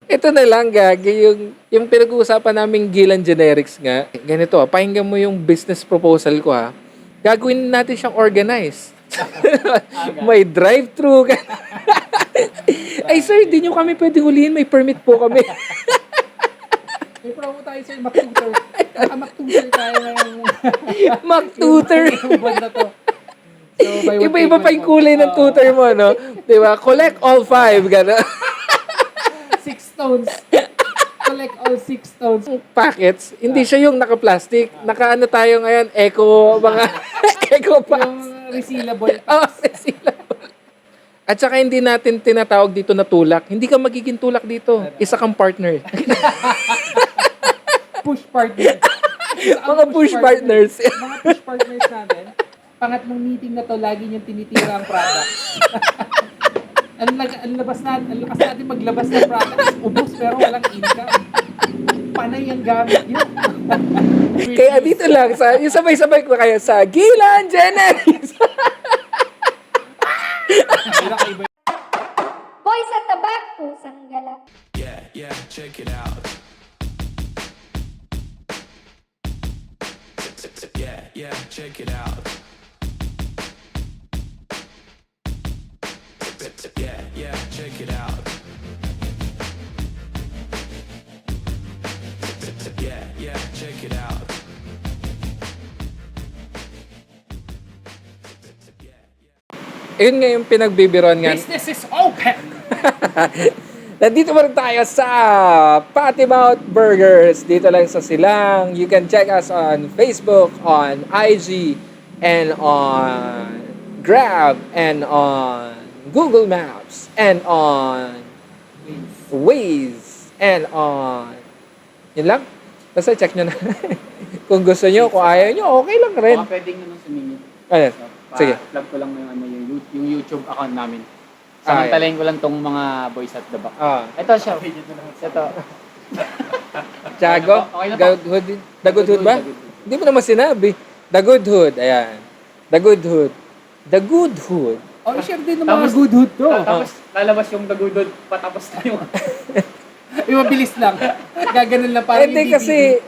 Ito na lang, Gagi, yung pinag-uusapan naming Gilan Generics nga. Ganito, pakinggan mo yung business proposal ko, ha. Gagawin natin siyang organized. May drive-thru. Ay, sir, di nyo kami pwedeng hulihin. May permit po kami. May promo tayo sa Mac-Tutor. Naka-Mac-Tutor tayo ngayong Mac-tutor. ngayong buwan na to. So, buy one, Iba-iba take pa one yung po. kulay ng tutor mo, no? Diba? Collect all 5, gano'n. 6 stones. Collect all 6 stones. Packets, hindi siya yung naka-plastic. Naka-ano tayo ngayon, mga eco packs. Yung resealable. Oh, sila. At saka hindi natin tinatawag dito na tulak. Hindi ka magiging tulak dito. Isa kang partner. Push partner. Mga push partners. Mga push partners natin. Pangatlong meeting na to, lagi niyang tinitira ang product. ang lakas natin maglabas ng product. Ubus pero walang income. Panay ang gamit yun. Kaya dito lang, yung sabay-sabay ko kayo sa Gilan Generics. Boys at the back, pusang gala. Yeah, check it out. Yeah, check it out. Yeah, check it out. Yeah, check it out. Ayun nga yung pinagbibiron nga. Business is open! Nandito pa rin tayo sa Patty-Mouth Burgers. Dito lang sa Silang. You can check us on Facebook, on IG, and on Grab, and on Google Maps, and on Waze, and on... Yun lang. Basta check nyo na. Kung gusto nyo, kung ayaw nyo, okay lang rin. Baka pwedeng naman suminyo. Ayan. Sige. Plug ko lang yung YouTube account namin. Samantalahin ko lang tong mga boys at the back. Ah. Ito siya. Ito. Tiago? Okay na po. Good Hood? The Good Hood ba? The Good Hood. Hindi mo naman sinabi. The Good Hood. Ayan. The Good Hood. The Good Hood. Oh, i-share din ng mga Tapos- good hood to. Tapos lalabas yung dagudod patapos tayo. Yung mabilis lang. Gaganon lang parang Hindi yung kasi,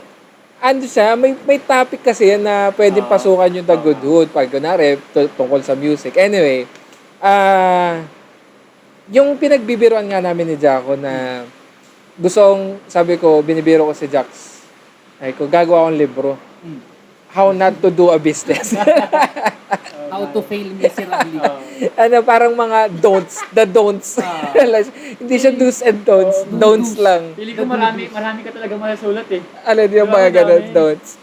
ano siya, may topic kasi yan na pwedeng pasukan yung The Good Hood. Pag kunwari, tungkol sa music. Anyway, yung pinagbibiruan nga namin ni Jaco na sabi ko, binibiro ko si Jax. Ay, kung gagawa akong libro, how not to do a business. How to fail miserably. Ano, parang mga don'ts, the don'ts. Hindi siya do's and don'ts, don'ts lang. Pili ko marami ka talaga masulat eh. Alam niyo yung mga ganun, don'ts.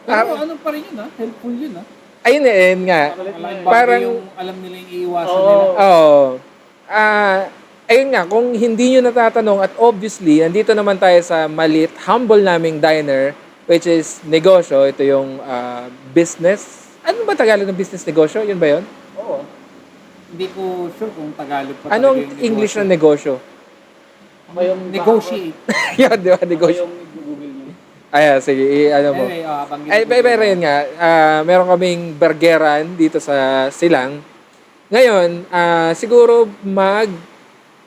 Pero ano pa rin yun helpful yun Ayun eh, yun nga. Malaking Parang- bagay yung alam nila yung iiwasan Oo. nila. Oo. Ayun nga, kung hindi nyo natatanong at obviously, nandito naman tayo sa maliit, humble naming diner, which is negosyo. Ito yung business. Ano ba Tagalog ng business negosyo? Yun ba yun? Oo. Hindi ko sure kung Tagalog pa Anong talaga yung English negosyo. ng negosyo? Ako yung Negotiate. Yun, di ba? Ako Negosyo. yung Google niyo. Ayan, sige, ano mo. Anyway, banggit Ay, ko pero yun nga, meron kaming burgeran dito sa Silang. Ngayon, siguro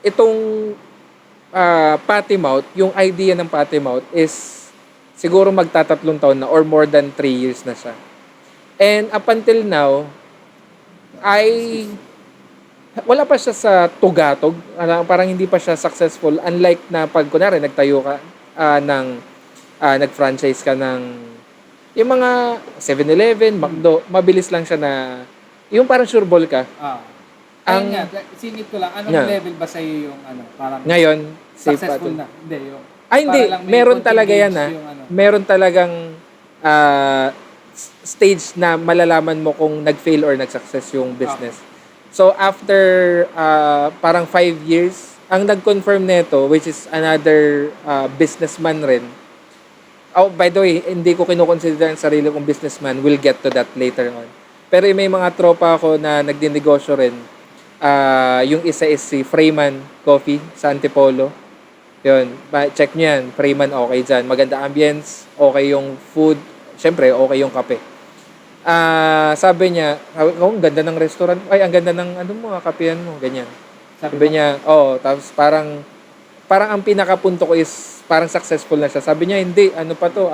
itong Patty-Mouth, yung idea ng Patty-Mouth is siguro magtatatlong taon na or more than 3 years na siya. And up until now, wala pa siya sa tugatog. Parang hindi pa siya successful. Unlike na pag, kunwari, nagtayo ka nag-franchise ka ng yung mga 7-Eleven, McDo, mabilis lang siya na yung parang sure ball ka. Ang Ang- singit ko lang, anong Yeah. level ba sa'yo yung parang Ngayon, safe pa successful to. na? Hindi, yung Hindi, para lang may meron konting talaga yan gauge yung Meron talagang stage na malalaman mo kung nag-fail or nag-success yung business. So after parang 5 years, ang nag-confirm nito, which is another businessman rin. Oh, by the way, hindi ko kinukonsider ang sarili kong businessman. We'll get to that later on. Pero may mga tropa ako na nagdinegosyo rin. Yung isa is si Freeman Coffee sa Antipolo. Yun, check nyo yan. Freeman, okay dyan. Maganda ambience, okay yung food. Siyempre, okay yung kape. Sabi niya, ang ganda ng restaurant. Ay, ang ganda ng kapehan mo. Ganyan. Sabi niya, tapos parang parang ang pinakapunto ko is parang successful na siya. Sabi niya, hindi, ano pa to,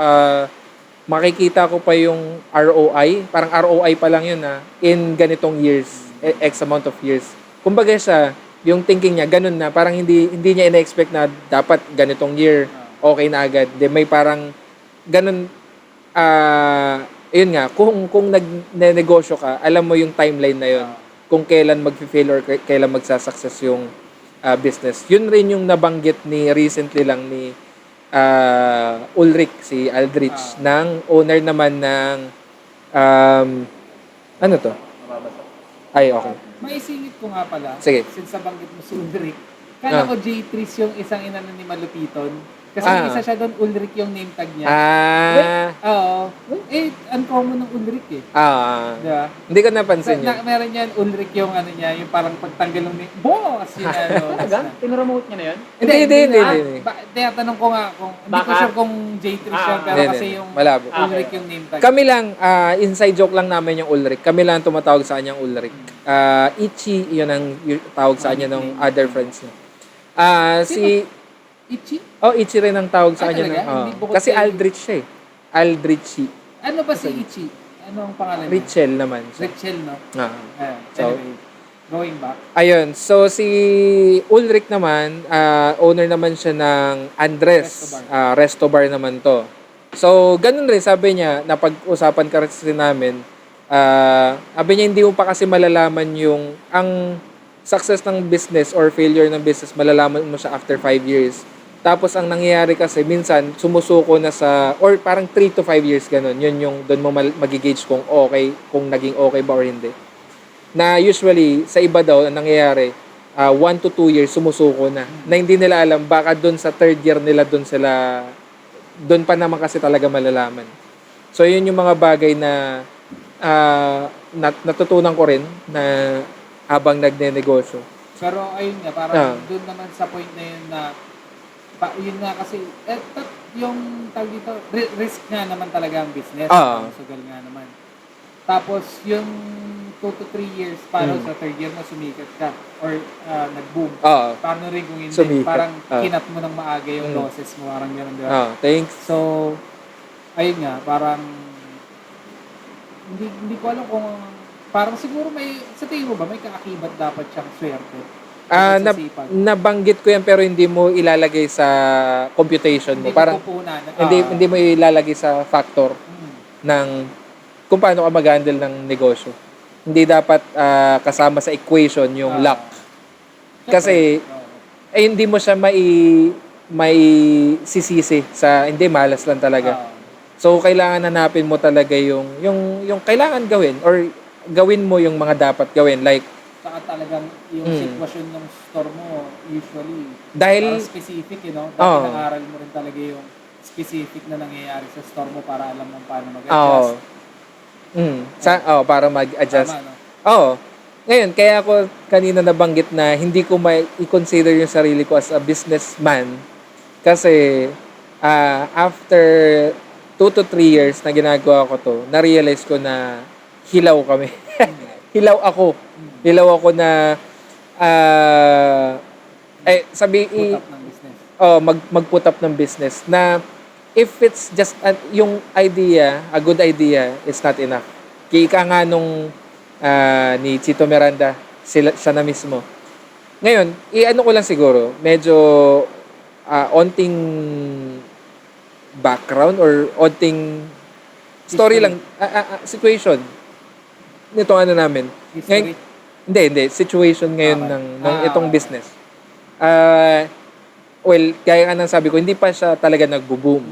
makikita ko pa yung ROI, parang ROI pa lang yun in ganitong years, X amount of years. Kumbaga siya, yung thinking niya, ganun na, parang hindi niya ina-expect na dapat ganitong year, okay na agad. May parang, ganun, yun nga, kung nagnegosyo ka, alam mo yung timeline na yun, kung kailan mag-fail or kailan magsasucess yung business. Yun rin yung nabanggit recently lang ni Ulrich, si Aldrich, ng owner naman ng ano to? Ay, okay. Maisingit ko nga pala, Sige. since nabanggit mo si Ulrich, kala ko J-Tris yung isang inano ni Malupiton. Kasi isa siya doon, Ulrich yung name tag niya. Oo. Uncommon ng Ulrich eh. Diba? Hindi ko napansin yun. Meron yan, Ulrich yung ano niya, yung parang pagtanggal ng name. Boss! Yung ano. Talaga? Tinromote niya na yun? Hindi. Tinatanong ko nga kung, hindi ko sure kung J-Tris siya, pero Hindi, kasi hindi. yung Malabo. Ulrich yung name tag. Kami lang, inside joke lang namin yung Ulrich. Kami lang tumatawag sa kanyang Ulrich. Ichi, yun ang tawag sa kanya ng other friends niya. Si Ichi? Ichi rin ang tawag sa kanya. Talaga? Hindi bukod Kasi kay- Aldrich siya eh. Aldrichi. Ano ba si Ichi? Ano ang pangalan niya? Richel naman siya. Richel, no? So- Anyway, going back. Ayun. So, si Ulrich naman, owner naman siya ng Andres. Resto Bar naman to. So, ganun rin. Sabi niya, napag-usapan ka rin namin, sabi niya, hindi mo pa kasi malalaman yung, ang success ng business or failure ng business, malalaman mo siya after 5 years. Tapos, ang nangyayari kasi, minsan, sumusuko na sa, or parang 3 to 5 years, ganun. Yun yung, doon mo magigage kung okay, kung naging okay ba or hindi. Na usually, sa iba daw, ang nangyayari, 1 to 2 years, sumusuko na. Na hindi nila alam, baka doon sa 3rd year nila, doon pa naman kasi talaga malalaman. So, yun yung mga bagay na natutunan ko rin na habang nagne-negosyo. Pero ayun nga, parang doon naman sa point na yun na, yun nga kasi, yung tag dito, risk nga naman talaga ang business. Sugal nga naman. Tapos, yung 2 to 3 years, paano sa 3rd year na sumikat ka or nag-boom. Paano rin kung hindi, Sumikat. parang kinat mo ng maaga yung losses mo, parang gano'n, di ba? Thanks. So, ayun nga, parang hindi ko alam kung parang siguro may, sa tingin mo ba, may kaakibat dapat siyang swerte? Nabanggit ko yan pero hindi mo ilalagay sa computation mo. Hindi Parang hindi mo ilalagay sa factor ng kung paano ka mag-handle ng negosyo. Hindi dapat kasama sa equation yung luck. Kasi hindi mo siya may sisisi sa hindi, malas lang talaga. So kailangan hanapin mo talaga yung kailangan gawin or gawin mo yung mga dapat gawin, like saka talagang yung sitwasyon ng store mo usually dahil parang specific, dapat nang-aral mo rin talaga yung specific na nangyayari sa store mo para alam mo paano mag-adjust. Para mag-adjust. Tama, no? Ngayon, kaya ako kanina nabanggit na hindi ko may i-consider yung sarili ko as a businessman kasi after 2 to 3 years na ginagawa ko to, na-realize ko na hilaw kami. Hilaw ako na Put up ng business. mag-put up ng business na if it's just yung idea, a good idea, is not enough. Kaya nga nung ni Chito Miranda, siya na mismo. Ngayon, i-ano ko lang siguro, medyo onting background or onting story lang, situation nitong ano namin. History. Hindi. Situation ngayon ng itong okay. business. Well, gaya nga ng sabi ko, hindi pa siya talaga nagbo-boom.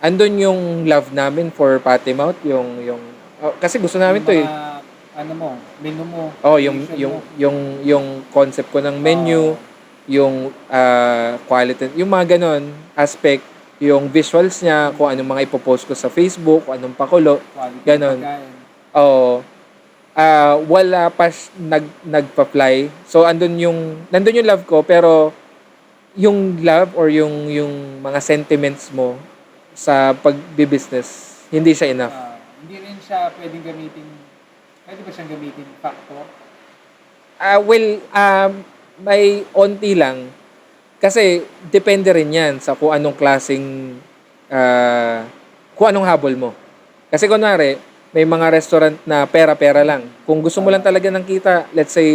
Andun yung love namin for Potty Mouth, kasi gusto namin to eh. Menu mo. Yung concept ko ng menu, yung quality, yung mga ganon aspect, yung visuals niya, kung anong mga ipopost ko sa Facebook, kung anong pakulo, ganon. Wala pa nagpa-fly. So nandun yung love ko, pero yung love or yung mga sentiments mo sa pagbi-business, hindi siya enough. Hindi rin siya pwede ba siyang gamitin factor? May onti lang Kasi depende rin yan sa kung anong klaseng, kung anong habol mo. Kasi kunwari, may mga restaurant na pera-pera lang. Kung gusto mo lang talaga ng kita, let's say,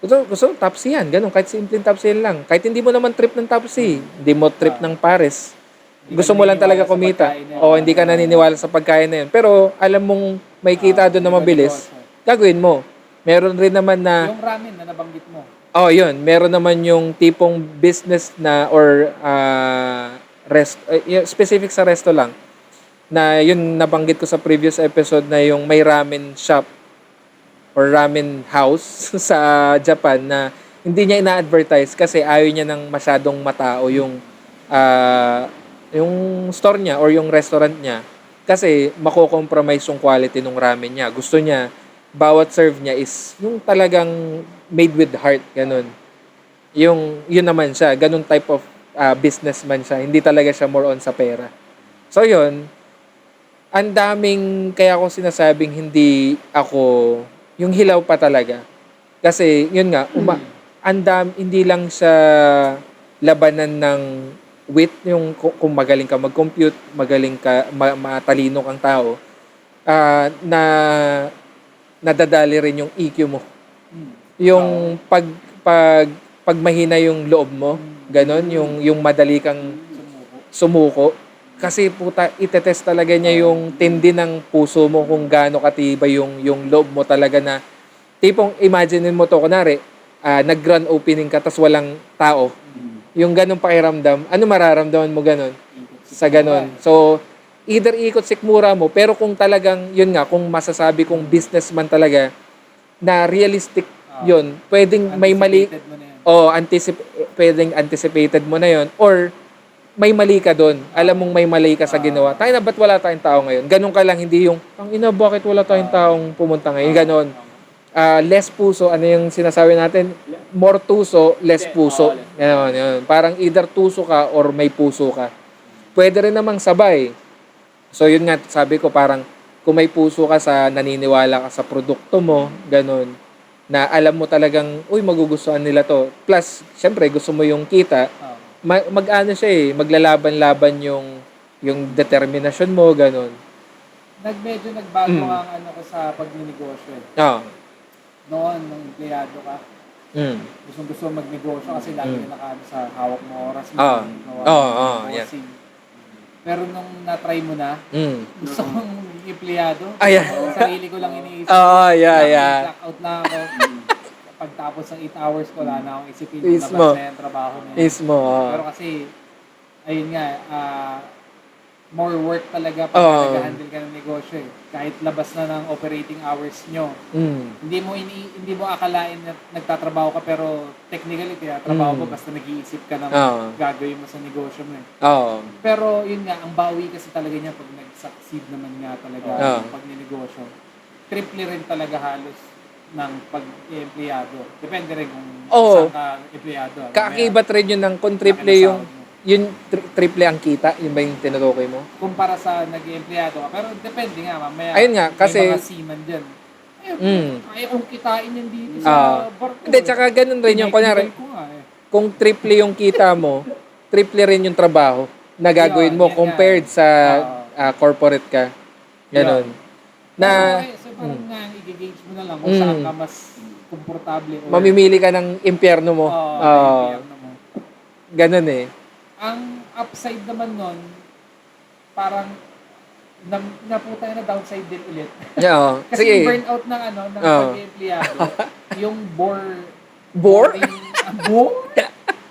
gusto top C yan, ganun, kahit simpleng top C lang. Kahit hindi mo naman trip ng top C, hindi mo trip ng Pares, gusto mo lang talaga kumita. O hindi ka naniniwala sa pagkain na yun. Pero alam mong may kita doon na mabilis, gagawin mo. Meron rin naman na, Yung ramen na nabanggit mo. yun, meron naman yung tipong business na or specific sa resto lang na yun nabanggit ko sa previous episode na yung may ramen shop or ramen house sa Japan na hindi niya ina-advertise kasi ayaw niya ng masyadong matao yung store niya or yung restaurant niya kasi mako-compromise yung quality ng ramen niya. Gusto niya bawat serve niya is yung talagang made with heart, ganun. Yun naman siya, ganun type of businessman siya. Hindi talaga siya more on sa pera. So yun, ang daming kaya ako sinasabing hindi yung hilaw pa talaga. Kasi yun nga, hindi lang siya labanan ng wit, yung kung magaling ka mag-compute, magaling ka, matalino kang tao, na nadadali rin yung EQ mo. Yung pag mahina yung loob mo, ganon, yung madali kang sumuko. Kasi puta, itetest talaga niya yung tindi ng puso mo kung gaano katibay yung loob mo talaga na tipong imaginein mo to, kunwari, nag-grand opening ka tas walang tao. Yung ganong pakiramdam, ano mararamdaman mo ganon? Sa ganon. So, either ikot sikmura mo, pero kung talagang, yun nga, kung masasabi kong businessman talaga, na realistic yun, pwedeng may mali, pwedeng anticipated mo na yun, or may mali ka doon. Alam mong may mali ka sa ginawa. Tayo na, ba't wala tayong tao ngayon? Ganun ka lang, hindi yung, ang ina, bakit wala tayong taong pumunta ngayon? Ganon. Less puso, ano yung sinasabi natin? More tuso, less puso. Ganon, yun. Parang either tuso ka or may puso ka. Pwede rin namang sabay. So yun nga, sabi ko parang kung may puso ka sa naniniwala ka sa produkto mo, ganun, na alam mo talagang, uy, magugustuhan nila to. Plus, syempre, gusto mo yung kita, mag-ano siya maglalaban-laban yung determinasyon mo, ganun. Medyo nagbago ang ano ko sa pagninegosyo. Noon, nung empleyado ka, gusto magnegosyo kasi lagi na nakaano sa hawak mo oras mo. Yes. Pero nung na-try mo na, gusto kong empleyado. Yeah. Sarili ko lang iniisip. Yeah. Clock out na ako. Pagtapos ng 8 hours ko, wala na akong isipin. Mismo. Labas na yung trabaho na yun. Mismo. Pero kasi, ayun nga, more work talaga pag nag-handle ka ng negosyo eh. Kahit labas na ng operating hours nyo. Hindi mo akalain na nagtatrabaho ka pero technically trabaho mo basta nag-iisip ka ng gagawin mo sa negosyo mo eh. Pero yun nga, ang bawi kasi talaga niya pag nag-succeed naman nga talaga pag ninegosyo. Triple rin talaga halos ng pag-empleyado. Depende rin kung saan ka empleyado. Kaakibat rin yun ng kung triple yung triple ang kita, yun ba yung tinutukoy mo? Kumpara sa nag-empleyado ka. Pero depende nga, mamaya. Ayun nga, kasi may mga seaman dyan. Kaya kung kitain yan dito sa barko. Hindi, tsaka ganun rin yung, kunyari, kung triple yung kita mo, triple rin yung trabaho na gagawin mo compared sa corporate ka. Ganun. So parang nga, i-gauge mo na lang kung saan ka mas komportable. Mamimili ka ng impyerno mo. Impyerno mo. Ganun eh. Ang upside naman nun, parang naputa na downside din ulit. Kasi sige. burnout ng ng pag-empleyado, yung Bore?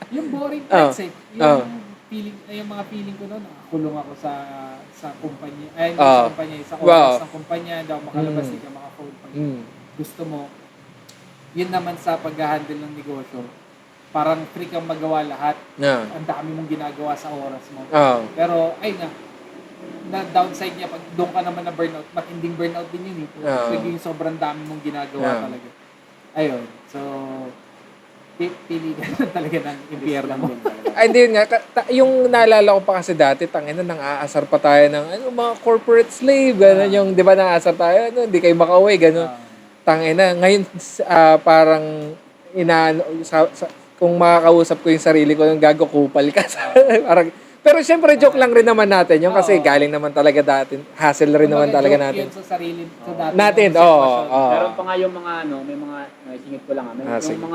yung boring parts eh. Yung mga feeling ko noon, kulong ako sa kumpanya. Sa oras ng kumpanya, daw makalabas, hindi ka maka-phone pag gusto mo. Yun naman sa pag-handle ng negosyo. Parang free kang magawa lahat. Ang dami mong ginagawa sa oras mo. Pero, na downside niya, pag doon ka naman na burnout, matinding burnout din yun. Pagiging sobrang dami mong ginagawa talaga. Ayun. So, pili ka na talaga ng impyerno mo. Ay, hindi yun nga. Yung naalala ko pa kasi dati, tangina, nang aasar pa tayo ng mga corporate slave. Gano'n yung, di ba, nang-aasar tayo, hindi kayo makauwi, gano'n. Tangina. Ngayon, parang, kung makakausap ko yung sarili ko, yung gago kupal ka. Parang, pero syempre joke lang rin naman natin yung kasi Oo. galing naman talaga dati. Hassle rin naman Kumbaga, talaga joke natin. yun sa sarili, sa dati Natin, mong oo. sitwasyon. Oo. Meron pa nga yung mga may mga singit ko lang may Sige. yung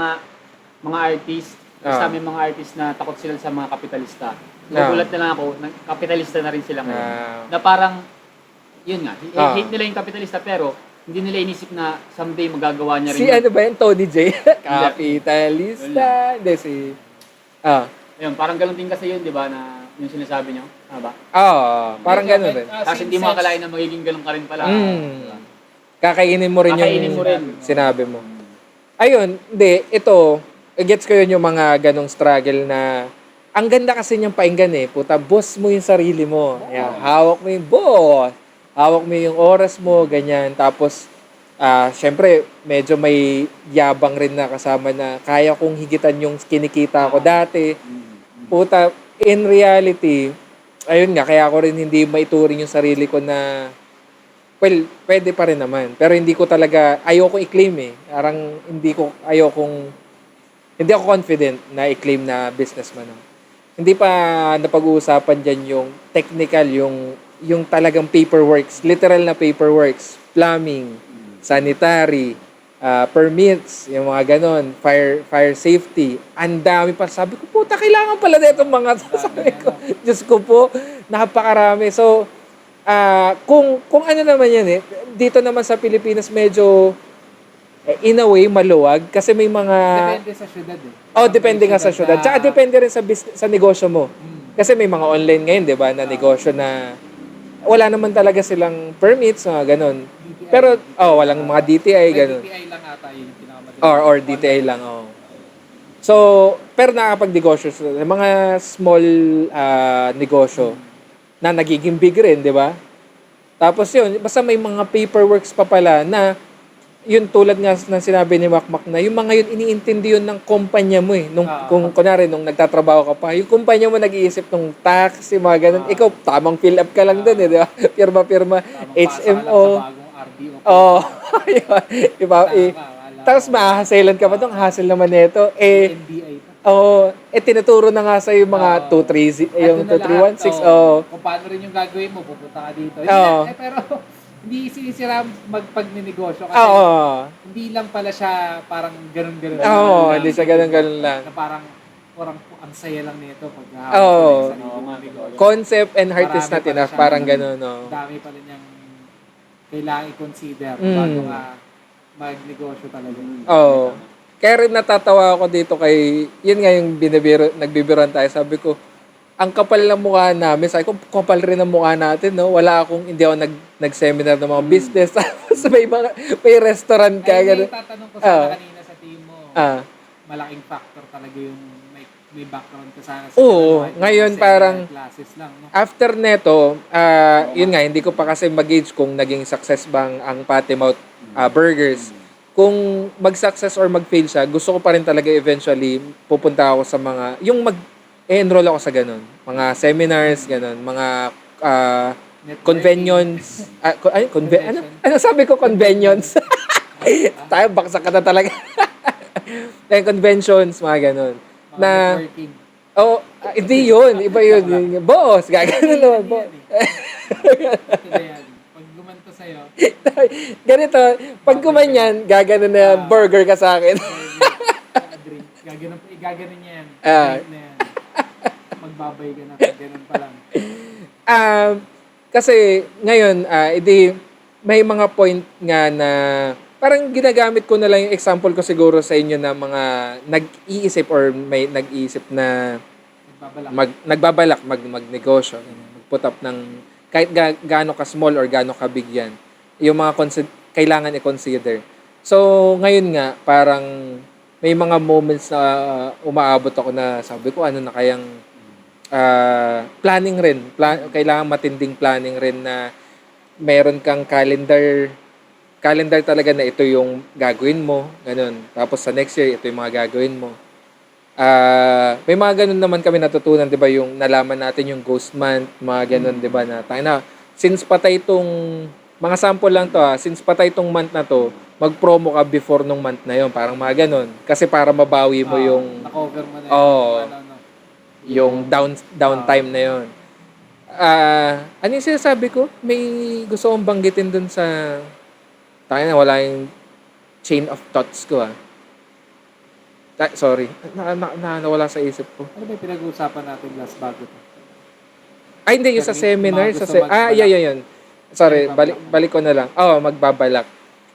mga artist, basta may mga artist na takot sila sa mga kapitalista. Nagulat na lang ako, kapitalista na rin sila ngayon. Na parang yun nga, hate nila yung kapitalista pero hindi nila inisip na someday magagawa niya rin. Si ano ba yun? Tony J? Kapitalista. Hindi, si... Ayun, parang ganun din kasi yun, di ba, na yung sinasabi niyo, ba? Parang ganun rin. Kasi hindi mo akalain na magiging ganun ka rin pala. Diba? Kakainin mo rin Kakainin yung mo rin. sinabi mo. Ayun, hindi, ito, gets ko yun yung mga ganong struggle na ang ganda kasi niyang painggan puta, boss mo yung sarili mo. Yeah, hawak mo yung boss. Hawak mo yung oras mo, ganyan. Tapos, syempre, medyo may yabang rin na kasama na kaya kong higitan yung kinikita ko dati. Puta, in reality, ayun nga, kaya ako rin hindi maituring yung sarili ko na, well, pwede pa rin naman. Pero hindi ko talaga, ayoko i-claim Parang hindi ako confident na i-claim na businessman ako. Hindi pa napag-uusapan dyan yung technical, yung talagang paperworks, literal na paperworks, plumbing, sanitary, permits, yung mga ganon, fire safety. Ang dami pa. Sabi ko, puta, kailangan pala na itong mga sabi ko. Diyos ko po, napakarami. So, kung ano naman yan dito naman sa Pilipinas medyo in a way maluwag kasi may mga Depende sa syudad depende nga sa syudad. Tsaka depende rin sa negosyo mo. Kasi may mga online ngayon, 'di ba, na negosyo na wala naman talaga silang permits, mga ganun. DTI. Pero walang mga DTI ganun. DTI lang ata yung pinakamadali. Or DTI lang, So, pero nakakapag-negosyo sa mga small negosyo na nagiging big rin, 'di ba? Tapos yun, basta may mga paperworks pa pala na yun tulad nga ng sinabi ni Makmak na yung mga yun iniintindi yun ng kumpanya mo kung kunwari nung nagtatrabaho ka pa yung kumpanya mo nag-iisip ng tax yung mga ganun ikaw tamang fill up ka lang dun di ba pirma HMO yun tapos mahahaselan ka pa dong hassle naman nito NBI pa. tinuturo na nga sa yung mga 230 yung 2316 kung paano rin yung gagawin mo pupunta ka dito pero hindi sinisira magpag-negosyo kasi hindi lang pala siya parang ganun-ganun. Hindi siya ganun-ganun lang. Na parang ang saya lang nito pag concept and heart is not enough. Parang ganun, dami pala niyang kailangan i-consider bago nga magnegosyo talaga. Kaya rin natatawa ako dito yun nga yung nagbibiruan tayo. Sabi ko, ang kapal ng mukha namin. Sabi ko, kapal rin ang mukha natin, no? Hindi ako nag-seminar ng mga business. Tapos may restaurant ka. Ay, tatanong ko sana kanina sa team mo. Malaking factor talaga yung may background ka sana. Ngayon parang, classes lang, no? after neto, yun nga, hindi ko pa kasi mag-gauge kung naging success bang ang Patty Mouth Burgers. Kung mag-success or mag-fail siya, gusto ko pa rin talaga eventually pupunta ako sa mga, enroll ako sa ganun. Mga seminars, ganun. Mga conventions. Ano sabi ko? Conventions. Tayo, baksak ka na talaga. Conventions, mga ganun. Na, networking. hindi yun. Iba yun. Boss, gagano naman. Pag gumanto sa'yo, Ganito, pag kumanyan, gagano na burger ka sa akin. gaganon niya yan. Drink na yan. Magbabay ka na. Ganun pa lang. Kasi ngayon, may mga point nga na parang ginagamit ko na lang yung example ko siguro sa inyo na mga nag-iisip or may nag-iisip na nagbabalak magnegosyo, mag-put up ng kahit gaano ka small or gaano ka big yan. Yung mga kailangan i-consider. So, ngayon nga, parang may mga moments na umaabot ako na sabi ko, ano na kayang planning rin. Kailangan matinding planning rin na meron kang calendar talaga na ito yung gagawin mo. Ganun. Tapos sa next year, ito yung mga gagawin mo. May mga ganun naman kami natutunan, di ba? Yung nalaman natin yung ghost month, mga ganun, di ba? Na since patay itong mga sample lang to since patay tong month na to, mag-promo ka before nung month na yon, parang mga ganun. Kasi para mabawi mo yung na-cover mo na Oo. ano. yung downtime na yon. Ano yung sinasabi ko? May gusto kong banggitin dun sa tayo na wala yung chain of thoughts ko sorry. Nawala sa isip ko. Ano ba yung pinag-uusapan natin last bago to? Ay, hindi. Yung sa seminar. Mga gusto magbalak. Yun. Sorry, Magbabalak. balik ko na lang. Magbabalak.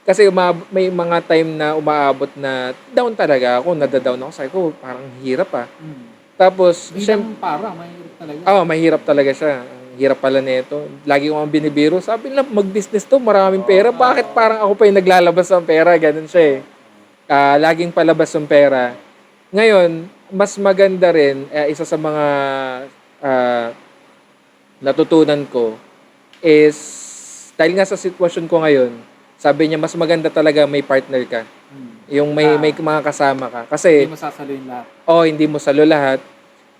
Kasi may mga time na umaabot na down talaga ako. Nadadown ako. Sabi ko, parang hirap Tapos, Bilang para, mahirap talaga. mahirap talaga siya. Ang hirap pala nito. Lagi ko ang binibiro. Sabi nila, mag-business to, maraming pera. Bakit parang ako pa yung naglalabas ng pera? Ganun siya laging palabas ng pera. Ngayon, mas maganda rin, isa sa mga natutunan ko is, dahil nga sa sitwasyon ko ngayon, sabi niya, mas maganda talaga may partner ka. Yung may mga kasama ka. Kasi, Hindi mo sasaluhin lahat. hindi mo salo lahat.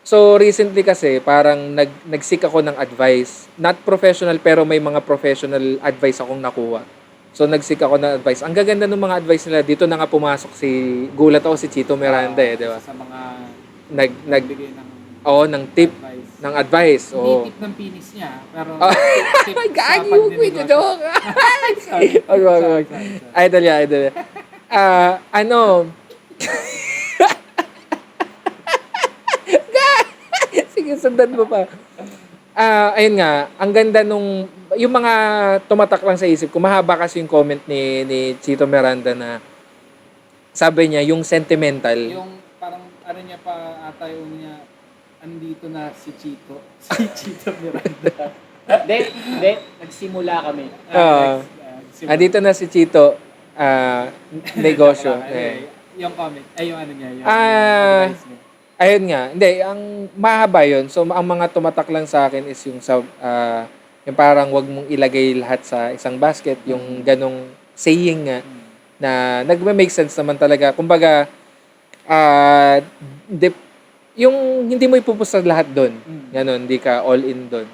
So, recently kasi, parang nag-seek ako ng advice. Not professional, pero may mga professional advice akong nakuha. So, nag-seek ako ng advice. Ang gaganda ng mga advice nila, dito na nga pumasok gulat ako si Chito Miranda di ba? Sa mga Nagbigay ng ng tip, advice. ng advice. Hindi tip ng penis niya, pero Oh. tip sa Gagi, huwag mo pagninegosyo. joke. Sorry. Wag. Idol yan. Sige, sundan mo pa. Ayun nga, ang ganda yung mga tumatak lang sa isip ko, mahaba kasi yung comment ni Chito Miranda na sabi niya, yung sentimental. Yung parang ano niya pa ata yung niya, andito na si Chito. Si Chito Miranda. Hindi. Nagsimula kami. Andito na si Chito, negosyo. Yung comment, yung ano niya, yung advice niya. Ayun nga, hindi, ang mahaba yun. So, ang mga tumatak lang sa akin is yung yung parang wag mong ilagay lahat sa isang basket, yung ganong saying nga, na nagme-make sense naman talaga. Kumbaga, yung hindi mo ipupusta lahat doon. Ganon, hindi ka all in doon.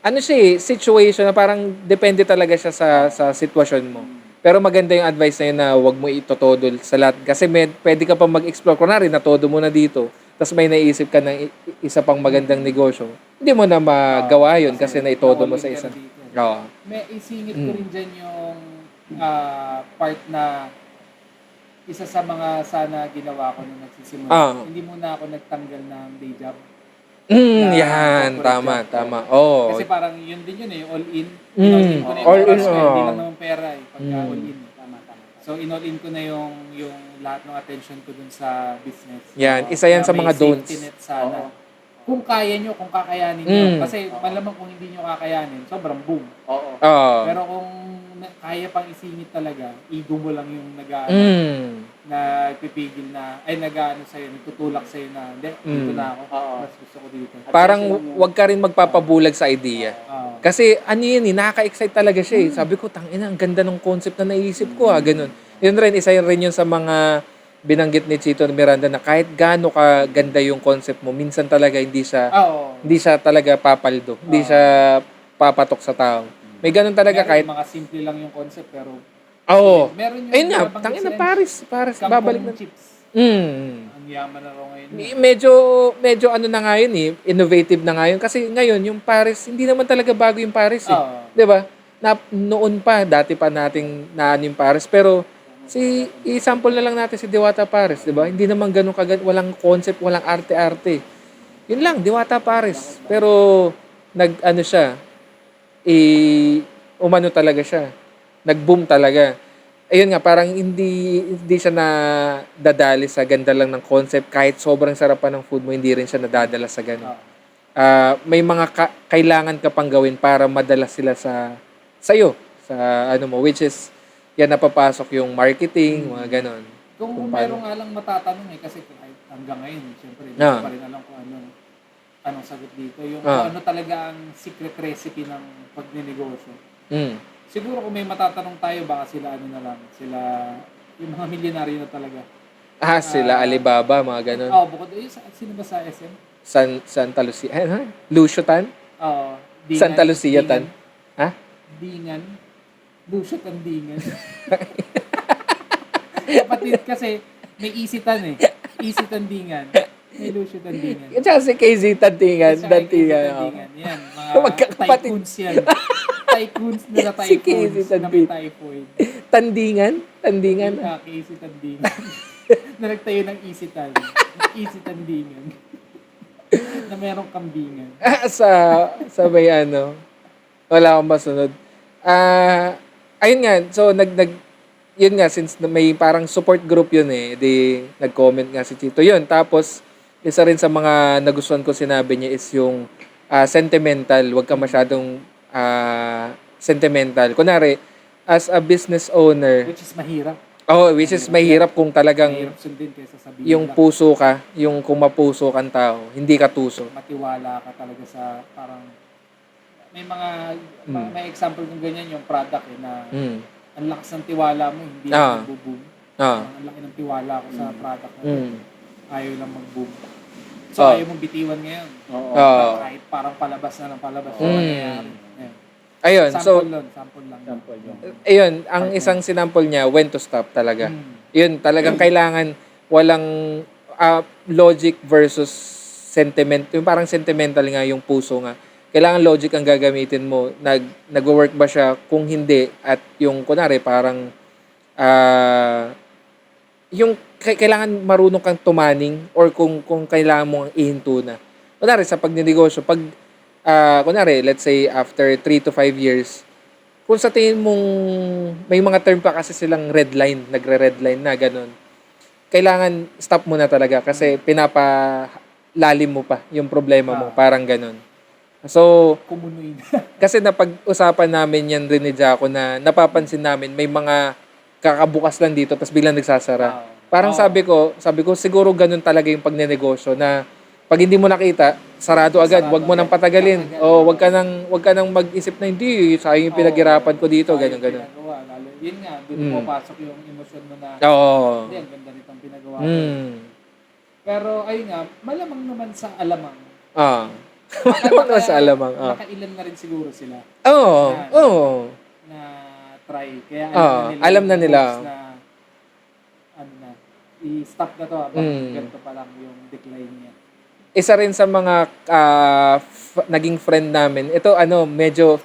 Ano siya situation na parang depende talaga siya sa sitwasyon mo. Pero maganda yung advice na yun na huwag mo itotodol sa lahat. Kasi pwede ka pa mag-explore. Kunwari, natodo mo na dito. Tapos may naisip ka ng isa pang magandang negosyo. Hindi mo na magawa yun kasi naitodo mo sa isa. Oo. May isingit ko rin dyan yung part na isa sa mga sana ginawa ko nung nagsisimula. Hindi muna ako nagtanggal ng day job. Yan. corporate Tama. Oo. Kasi parang yun din yun all-in. In-all-in ko na yung all in, oras ko, hindi lang naman pera pagka all-in. Tama. So in-all-in ko na yung lahat ng attention ko dun sa business. Yan. Isa yan Na sa may mga don'ts. safety net sana. Kung kaya nyo, kung kakayanin nyo. Kasi malamang kung hindi nyo kakayanin, sobrang boom. Oo. Pero kung kaya pang isingit talaga, ego mo lang yung nagpipigil na, nag-ano sa'yo, nagtutulak sa'yo na, hindi, dito na ako. Mas gusto ko dito. Parang wag ka rin magpapabulag sa idea. Kasi ano yun nakaka-excite talaga siya Sabi ko, tangina, ang ganda ng concept na naisip ko ganun. Yun rin, isa rin yun sa mga binanggit ni Chito Miranda na kahit gaano ka ganda yung concept mo, minsan talaga hindi siya talaga papaldo. Hindi siya papatok sa tao. May ganun talaga kahit mga simple lang yung concept, pero meron yung ayun nga, tangina Paris, babalik na. chips. Mm. Ang yaman na raw ngayon. Medyo ano na nga yun innovative na nga yun. Kasi ngayon, yung Paris, hindi naman talaga bago yung Paris 'Di ba? Noon pa, dati pa nating naan yung Paris. Pero, i-sample na lang natin si Diwata Paris, 'di ba? Hindi naman ganun walang concept, walang arte-arte. Yun lang, Diwata Paris. Pero, nag-ano siya, umano talaga siya. Nag-boom talaga. Ayun nga, parang hindi siya na dadali sa ganda lang ng concept. Kahit sobrang sarapan ng food mo, hindi rin siya nadadala sa ganun. May mga kailangan ka pang gawin para madala sila sa'yo. Sa ano mo, which is, yan napapasok yung marketing, mga ganon. Kung meron nga lang matatanong kasi hanggang ngayon, siyempre, hindi ko pa rin alam kung anong sagot dito. Yung kung ano talaga ang secret recipe ng pagninegosyo. Siguro kung may matatanong tayo, baka sila yung mga milyonaryo na talaga. Sila Alibaba, mga ganon. Bukod sino ba sa SM? Santa Lucia. Lucio Tan? Santa Lucia Tan. Ha? Dingan. Lucio Tandingan. Kapatid kasi may isitan eh. Easy Tandingan. May Lucio Tandingan. At saka si KZ Tandingan. At saka kay Dantigan. Tandingan. Yan. Mga Magkakapatid. tycoons yan. Tycoons na Si Casey typhoons na may typhoid. Tandingan? Tandingan. Easy Tandingan. Na nagtayo ng Isitan. Easy Tandingan. Na merong kambingan. sa may ano, wala akong masunod. Ayun nga, so yun nga, since may parang support group yun di nag-comment nga si Chito. Yun, tapos, isa rin sa mga nagustuhan ko sinabi niya is yung sentimental. Huwag ka masyadong sentimental. Kunwari, as a business owner, Which is mahirap. which is mahirap kung talagang Mahirap sundin kaysa sabihin yung lang. puso ka, yung kung mapuso kang tao, hindi ka tuso. Matiwala ka talaga sa parang may mga may example ng ganyan yung product na Mm. ang lakas ng tiwala mo hindi Ah. mag-boom. Ah. Ang laki ng tiwala ko sa product na Mm. ayaw lang mag-boom. So Ah. ayaw mong bitiwan ngayon. Oo. Kahit parang palabas na ng palabas. So, Mm. nangyayari. Ayan. Ayun, so Sample lang. Sample yun. ayun, ang isang sinample niya, when to stop talaga. Mm. Yun, talagang kailangan walang logic versus sentiment. Yung parang sentimental nga yung puso nga. Kailangan logic ang gagamitin mo. Nag-work ba siya? Kung hindi, at yung kunwari parang yung kailangan marunong kang tumaning or kung kailangan mo ang ihinto na. Kunwari sa pagninegosyo, kunwari, let's say after 3 to 5 years, kung sa tingin mong may mga term pa kasi silang red line, nagre-red line na gano'n, kailangan stop mo na talaga kasi pinapalalim mo pa yung problema mo, parang gano'n. So, Kumunoy na. kasi napag-usapan namin yan rin ni Jaco na napapansin namin may mga kakabukas lang dito tapos biglang nagsasara. Parang sabi ko siguro ganun talaga yung pagnenegosyo na pag hindi mo nakita, sarado agad, wag mo nang patagalin. O wag ka nang mag-isip na hindi, sayang yung pinaghirapan ko dito, ganun. Pinagawa. Lalo, yun nga, doon pumapasok yung emosyon mo na Oo. hindi, ang ganda nitong pinagawa. Pero ayun nga, malamang naman sa alamang. Ano sa alamang. Nakailan na rin siguro sila Oo. na try. Kaya alam na nila. Na, i-stop na to. Ganito pa lang yung decline niya. Isa rin sa mga naging friend namin. Ito medyo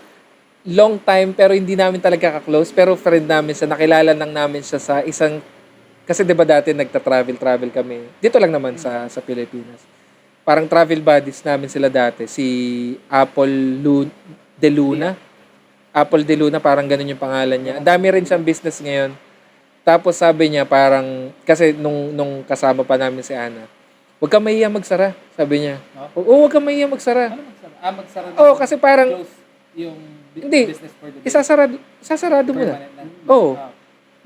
long time pero hindi namin talaga ka-close. Pero friend namin siya. Nakilala lang namin siya sa isang... Kasi 'di ba dati nagta-travel kami. Dito lang naman sa Pilipinas. Parang travel buddies namin sila dati. Si De Luna. Apple De Luna, parang ganun yung pangalan niya. Ang dami rin siyang business ngayon. Tapos sabi niya parang... Kasi nung kasama pa namin si Ana, huwag kang mahiya magsara, sabi niya. Oo, huwag kang mahiya magsara. Ano magsara? Magsara na. Oo, kasi parang... Close yung Hindi. business for the day. Isasarado mo na. Permanent na. Oo.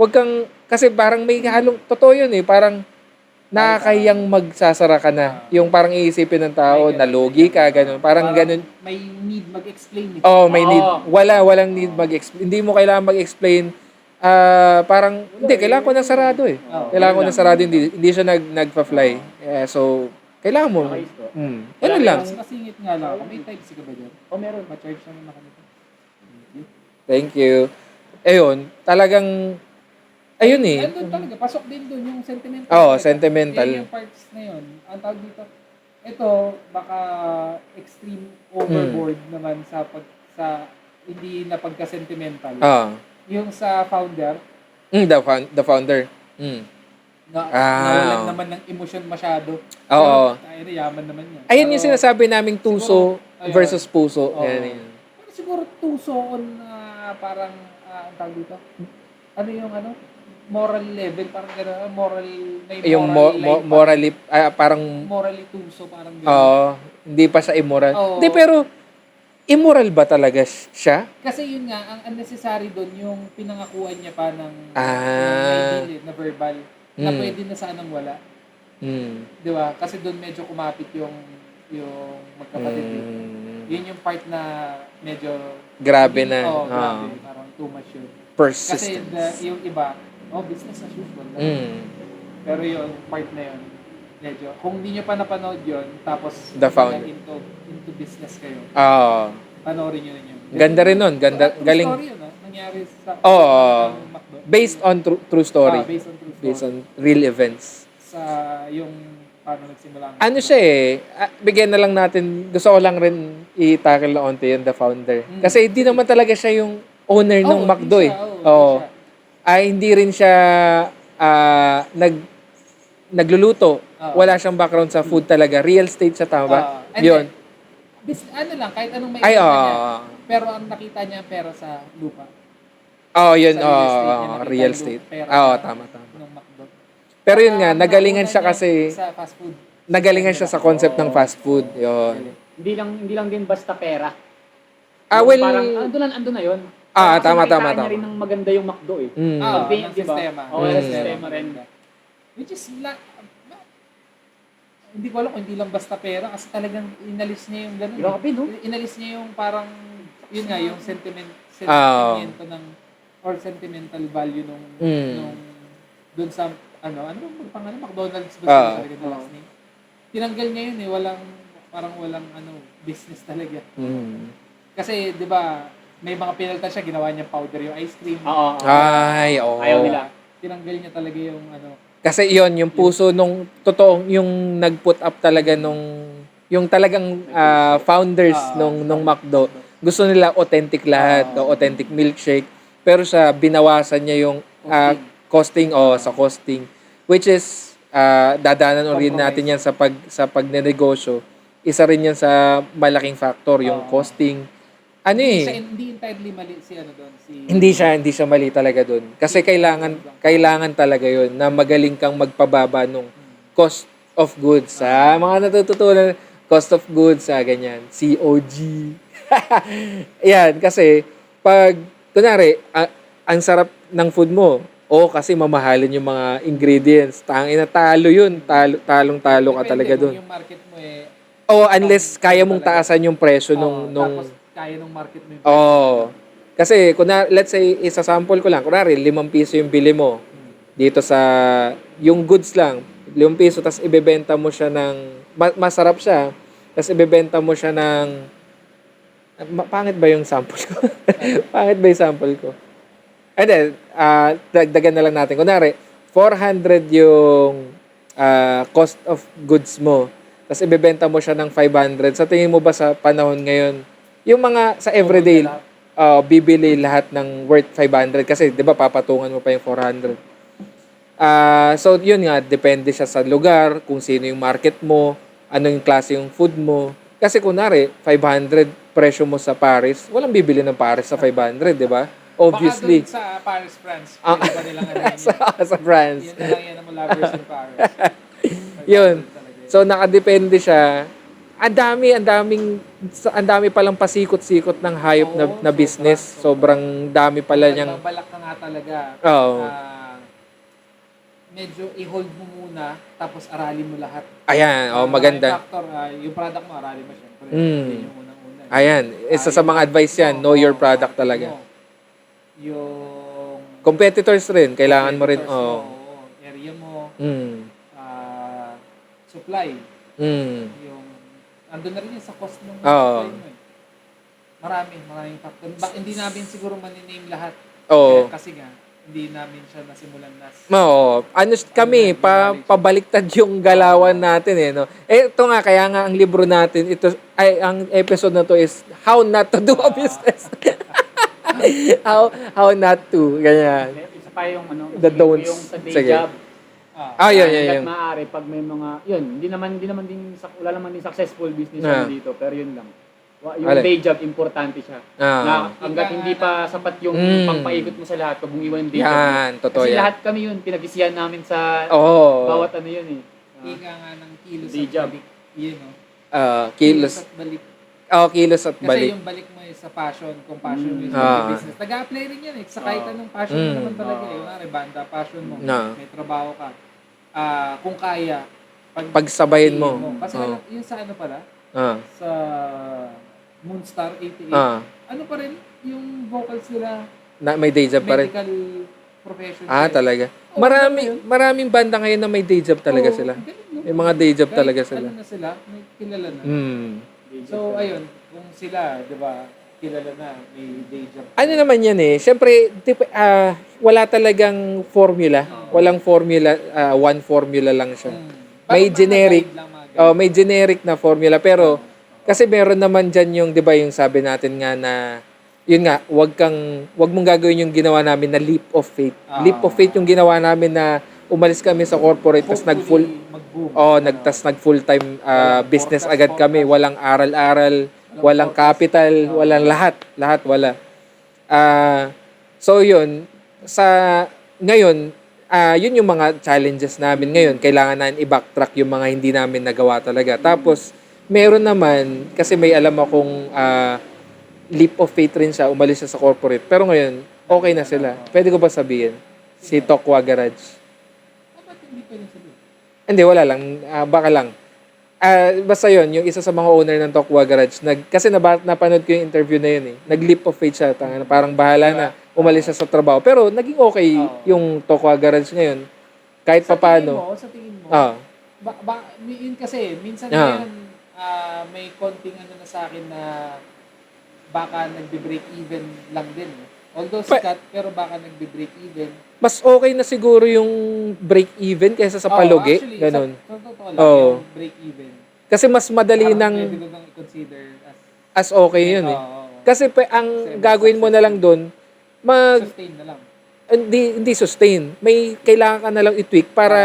Huwag kang... Kasi parang may halong... Totoo yun parang nakakahiyang magsasara ka na. Yung parang iisipin ng tao, nalugi ka, gano'n. Parang gano'n. May need mag-explain. May need. Walang need mag-explain. Hindi mo kailangan mag-explain. Parang, hindi, kailangan ko ng sarado Kailangan ko ng sarado, hindi siya nagpa-fly. So, kailangan mo. Ano lang. Mas masingit nga lang. May types ka ba dyan? Meron. Ma-charge naman ako nito. Thank you. Ayun, talagang, ayun Doon talaga, pasok din doon yung sentimental. Sentimental. Yung parts na yun. Ang tawag dito, ito, baka extreme overboard naman sa hindi na pagka-sentimental. Yung sa founder, The founder. nawalan naman ng emosyon masyado. Oo. Pero yaman naman yan. Ayun yung sinasabi naming tuso versus puso. Yan. Pero siguro tuso on parang, ang tawag dito, ano yung moral level, parang gano'n, Yung morally, parang, morally tuso, parang gano'n. hindi pa siya immoral. Oo. Hindi, pero, immoral ba talaga siya? Kasi yun nga, ang unnecessary doon, yung pinangakuan niya pa ng may deal, na verbal, na pwede na sanang wala. Di ba? Kasi doon medyo kumapit yung magkapatid. Yun yung part na medyo... Grabe na. Grabe. Parang too much yun. Kasi yung iba, business as usual. Pero yung part na yun, medyo, kung hindi nyo pa napanood yun, tapos The Founder. into business kayo, Oo. panoorin nyo rin yun. Ganda rin nun. Ganda, True galing. story yun, nangyari sa Oo. ng McDo. Based on true story. Based on true story. Based on real events. Sa yung paano nagsimula ang Ano McDo. siya bigyan na lang natin, gusto ko lang rin i-tackle na onti yung the founder. Kasi hindi naman talaga siya yung owner ng hindi McDo siya, eh. hindi Oo. siya. Ay, hindi rin siya nagluluto. Wala siyang background sa food talaga. Real estate siya, tama ba? And Yun. ano lang, kahit anong may Ay, kita oo. niya. Pero ang nakita niya pera sa lupa. Oo, yun. Sa real estate niya, Oo, nakita real yung estate. pera Oo, na- tama. Ng McDo. Pero yun nga, Ang nagalingan nauna siya niya kasi, sa fast food. nagalingan siya sa concept ng fast food. Yun. Hindi lang din basta pera. Well, Parang andun na yun. Ah, Kasi tama, nakita tama, niya tama. rin ng maganda yung McDo eh. Mm. Ng Diba? sistema. Oo, yung sistema rin. Which is, hindi ko alam kung hindi lang basta pera kasi talagang inalis niya yung ganun. Grabe, no? Inalis niya yung parang, yun nga, yung sentimento ng, or sentimental value nung dun sa, ano bang pangalan? McDonald's ba siya talaga na last name? Tinanggal niya yun walang business talaga. Kasi, di ba, may mga pinalitan siya, ginawa niya powder yung ice cream. Oo. Ay, oo. Ayaw nila. Tinanggal niya talaga yung Kasi yon yung puso nung totoong yung nag-put up talaga yung talagang founders nung McDo. Gusto nila authentic lahat, authentic milkshake. Pero siya binawasan niya yung costing sa costing, which is dadanan rin natin yan sa pagnenegosyo. Isa rin yan sa malaking factor yung costing. Hindi entirely mali si doon. Hindi siya mali talaga doon. Kasi kailangan talaga 'yon na magaling kang magpababa nung cost of goods. Mga natututunan, cost of goods, ganyan. COG. Yan, kasi pag kunwari, ang sarap ng food mo, kasi mamahalin yung mga ingredients. Tangina, talo yun. Talong-talo ka talaga doon. Yung market mo Unless kaya mong taasan yung presyo nung tapos kaya nung market mo yung Kasi, let's say, isa-sample ko lang. Kunwari, 5 piso yung bili mo. Dito sa, yung goods lang, 5 piso, tapos ibebenta mo siya ng, masarap siya, tapos ibebenta mo siya ng, pangit ba yung sample ko? Pangit ba yung sample ko? And then, dagdagan na lang natin. Kunwari, 400 yung cost of goods mo, tapos ibebenta mo siya ng 500. Sa tingin mo ba sa panahon ngayon, yung mga sa everyday, bibili lahat ng worth 500 kasi 'di ba papatungan mo pa yung 400. So yun nga, depende siya sa lugar, kung sino yung market mo, ano yung klase yung food mo. Kasi kunwari 500 presyo mo sa Paris, walang bibili ng Paris sa 500, 'di ba? Obviously. Baka doon sa Paris, France. Pwede ba nilang sa France. Yun na lang yan ang lovers in Paris. Yun. So nakadepende siya. Ang dami palang pasikot-sikot ng hayop na business. Sobrang dami pala niyang. Balak ka nga talaga. Medyo i-hold mo muna, tapos aralin mo lahat. Ayan, maganda. Factor, yung product mo, aralin mo syempre. Yun yung unang-una. Ayan, isa sa mga advice yan, know your product talaga. Yung competitors rin, kailangan mo rin. Area mo, Mm. supply. Mm. Andun na rin yun sa cost ng supply mo. Maraming factor. Hindi namin siguro maniname lahat. Kasi nga, hindi namin siya nasimulan Kami, pabaliktad yung galawan natin no. Ito nga, kaya nga ang libro natin, ang episode na to is How Not to Do a Business. how not to, ganyan. Isa pa yung The don'ts. yung sa day Sige. job. Yun. Maaari pag may mga, hindi naman wala naman din successful business dito, pero yun lang. Yung day job, importante siya. Na hanggat hindi pa sapat yung pangpaikot mo sa lahat, pag iwan yung day job. Yan, totoo Kasi yan. lahat kami yun, pinag-isiyan namin sa bawat yun Ika nga ng kilos day at job. balik. Yun, Kilos. at balik. Kilos at Kasi balik. yung balik mo sa passion, kung passion mo sa business. Nag-apply rin yan sa kahit anong passion mo naman talaga. Kunwari, banda, passion mo. May trabaho ka. Kung kaya, Pagsabayin mo. Kasi yun sa pala, sa Moonstar 88, ano pa rin, yung vocals nila, May day job pa rin. medical profession. Talaga. Maraming banda ngayon na may day job talaga sila. May mga day job talaga sila. Ano na sila, may kilala na. Mm. So, ayun, kung sila, di ba, kilala na, may day job. Ano naman yan eh, syempre, wala talagang formula. Walang formula, one formula lang siya. May Parang mga generic, guide lang, mga guide. may generic na formula. Pero, kasi meron naman dyan yung, di ba yung sabi natin nga na, yun nga, wag mong gagawin yung ginawa namin na leap of faith. Leap of faith yung ginawa namin na umalis kami sa corporate, tas Hopefully, mag-boom. nag full-time business agad kami. Walang aral-aral, walang capital, walang lahat wala. So yun, ngayon, yun yung mga challenges namin ngayon. Kailangan namin i-backtrack yung mga hindi namin nagawa talaga. Tapos, meron naman, kasi may alam akong leap of faith rin siya, umalis siya sa corporate. Pero ngayon, okay na sila. Pwede ko ba sabihin? Si Tokwa Garage. Ba't hindi pwedeng sabihin? Hindi, wala lang. Baka lang. Basta yun, yung isa sa mga owner ng Tokwa Garage, kasi napanood ko yung interview na yun eh. Nag-leap of faith siya. Parang bahala na. Umalis siya sa trabaho. Pero naging okay yung Tokwa Garage ngayon. Kahit papaano. Sa tingin mo, Ah. yun kasi, minsan Ah. ngayon, may konting ano na sa akin na baka nagbe-break even lang din. Although sikat, pero baka nagbe-break even. Mas okay na siguro yung break-even kaysa sa palugi. Actually, Ganun. Sa totoo lang, Oo. yung break even. Kasi mas madali Parang nang pwede ko bang i-consider as as okay yun eh. Kasi ang gagawin mo na lang doon, sustain na lang. hindi sustain. May kailangan ka na lang i-tweak para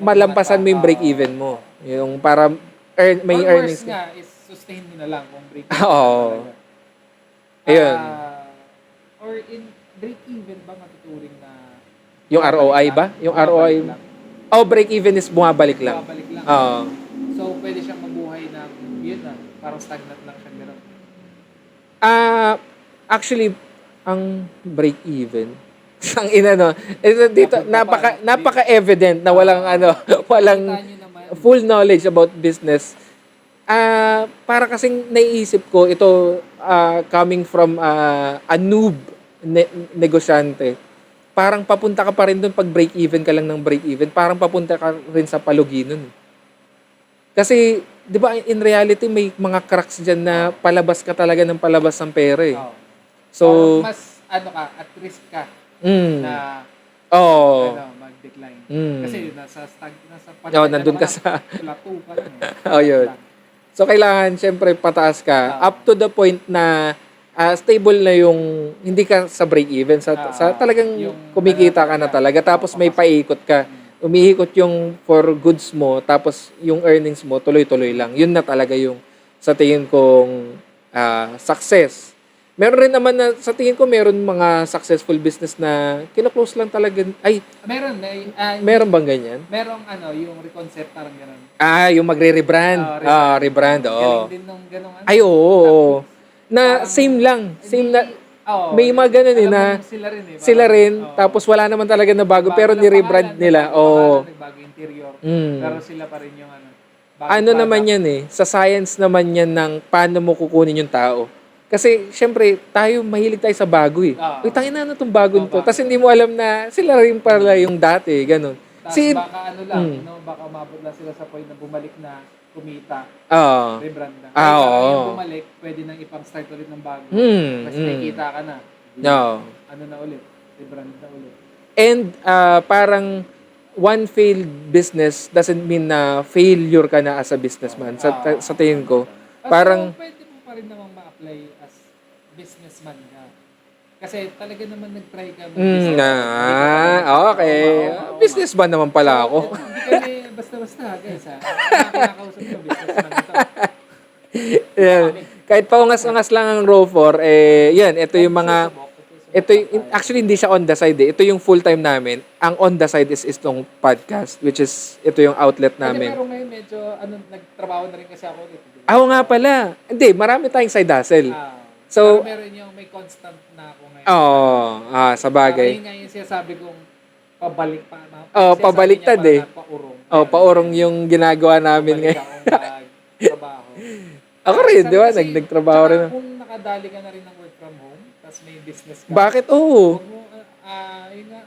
malampasan mo yung break-even mo. Yung para may Or earnings. worse nga is sustain mo na lang kung break Oo. talaga. Ayun. Or in break even ba matuturing na Yung ROI ba? Yung ROI. Break-even is bumabalik lang. Babalik lang. Oo. So pwede siyang mabuhay ng yun na, parang stagnant lang siya gano'n. Actually, ang break-even, ang ina no, dito napaka-evident na walang walang Kita nyo naman. full knowledge about business. Para kasing naiisip ko ito coming from a noob negosyante. Parang papunta ka pa rin doon pag break even ka lang ng break even. Parang papunta ka rin sa palugi nun. Kasi 'di ba in reality may mga cracks diyan na palabas ka talaga ng palabas ng pera eh. Oo. So Parang mas at risk ka na mag-decline. Kasi nasa nandun ka sa plateau ka lang eh. yun. So, kailangan, syempre, pataas ka. Up to the point na stable na yung, hindi ka sa break-even. Sa talagang yung kumikita ka na talaga. Tapos may paikot ka. Umiikot yung for goods mo. Tapos yung earnings mo, tuloy-tuloy lang. Yun na talaga yung sa tingin kong success. Meron rin naman na, sa tingin ko, meron mga successful business na kino-close lang talaga. Meron bang ganyan? Merong yung reconcept parang gano'n. Yung magre-rebrand. Rebrand, oo. Galing din nung gano'n. Ay, oo. Na same lang. Same na, may mga ganun eh, na sila rin tapos wala naman talaga na bago, pero ni-rebrand nila. Oo. Nagbago interior. Mm. Pero sila pa rin yung Ano naman yan eh, sa science naman yan ng paano mo kukunin yung tao. Kasi, syempre, mahilig tayo sa bago eh. Uy, tangin na itong bagong to. Tapos hindi mo alam na sila rin pala yung dati, ganun. Tapos baka baka umabot lang sila sa point na bumalik na kumita, rebrand na. Yung bumalik, pwede nang ipang-start ulit ng bago. Mas nakikita ka na. Na ulit, rebrand na ulit. And parang one failed business doesn't mean na failure ka na as a businessman. Sa tingin ko. Parang, so, pwede mo pa rin namang ma-apply as businessman ka. Kasi talaga naman nag-try ka okay. Businessman naman pala ako. Hindi kami basta-basta, guys. Nakakausap ko, businessman ito. Yan. Kahit paungas-ungas lang ang Row4, yan, ito yung mga, actually hindi siya on the side eh. Ito yung full-time namin. Ang on the side is itong podcast, which is, ito yung outlet namin. Pero ngayon medyo, nagtrabaho na rin kasi ako dito. Ako nga pala. Hindi, marami tayong side hustle. So, pero meron yung may constant na ako ngayon. sa bagay. Ayun nga yung sinasabi kong pabalik pa. Pabaliktad eh. Paurong. Paurong yung ginagawa namin ngayon. Trabaho. Ako rin, di ba? Nagtrabaho rin. Kung nakadali ka na rin ng work from home, tapos may business ka. Bakit? Oo. Yun nga,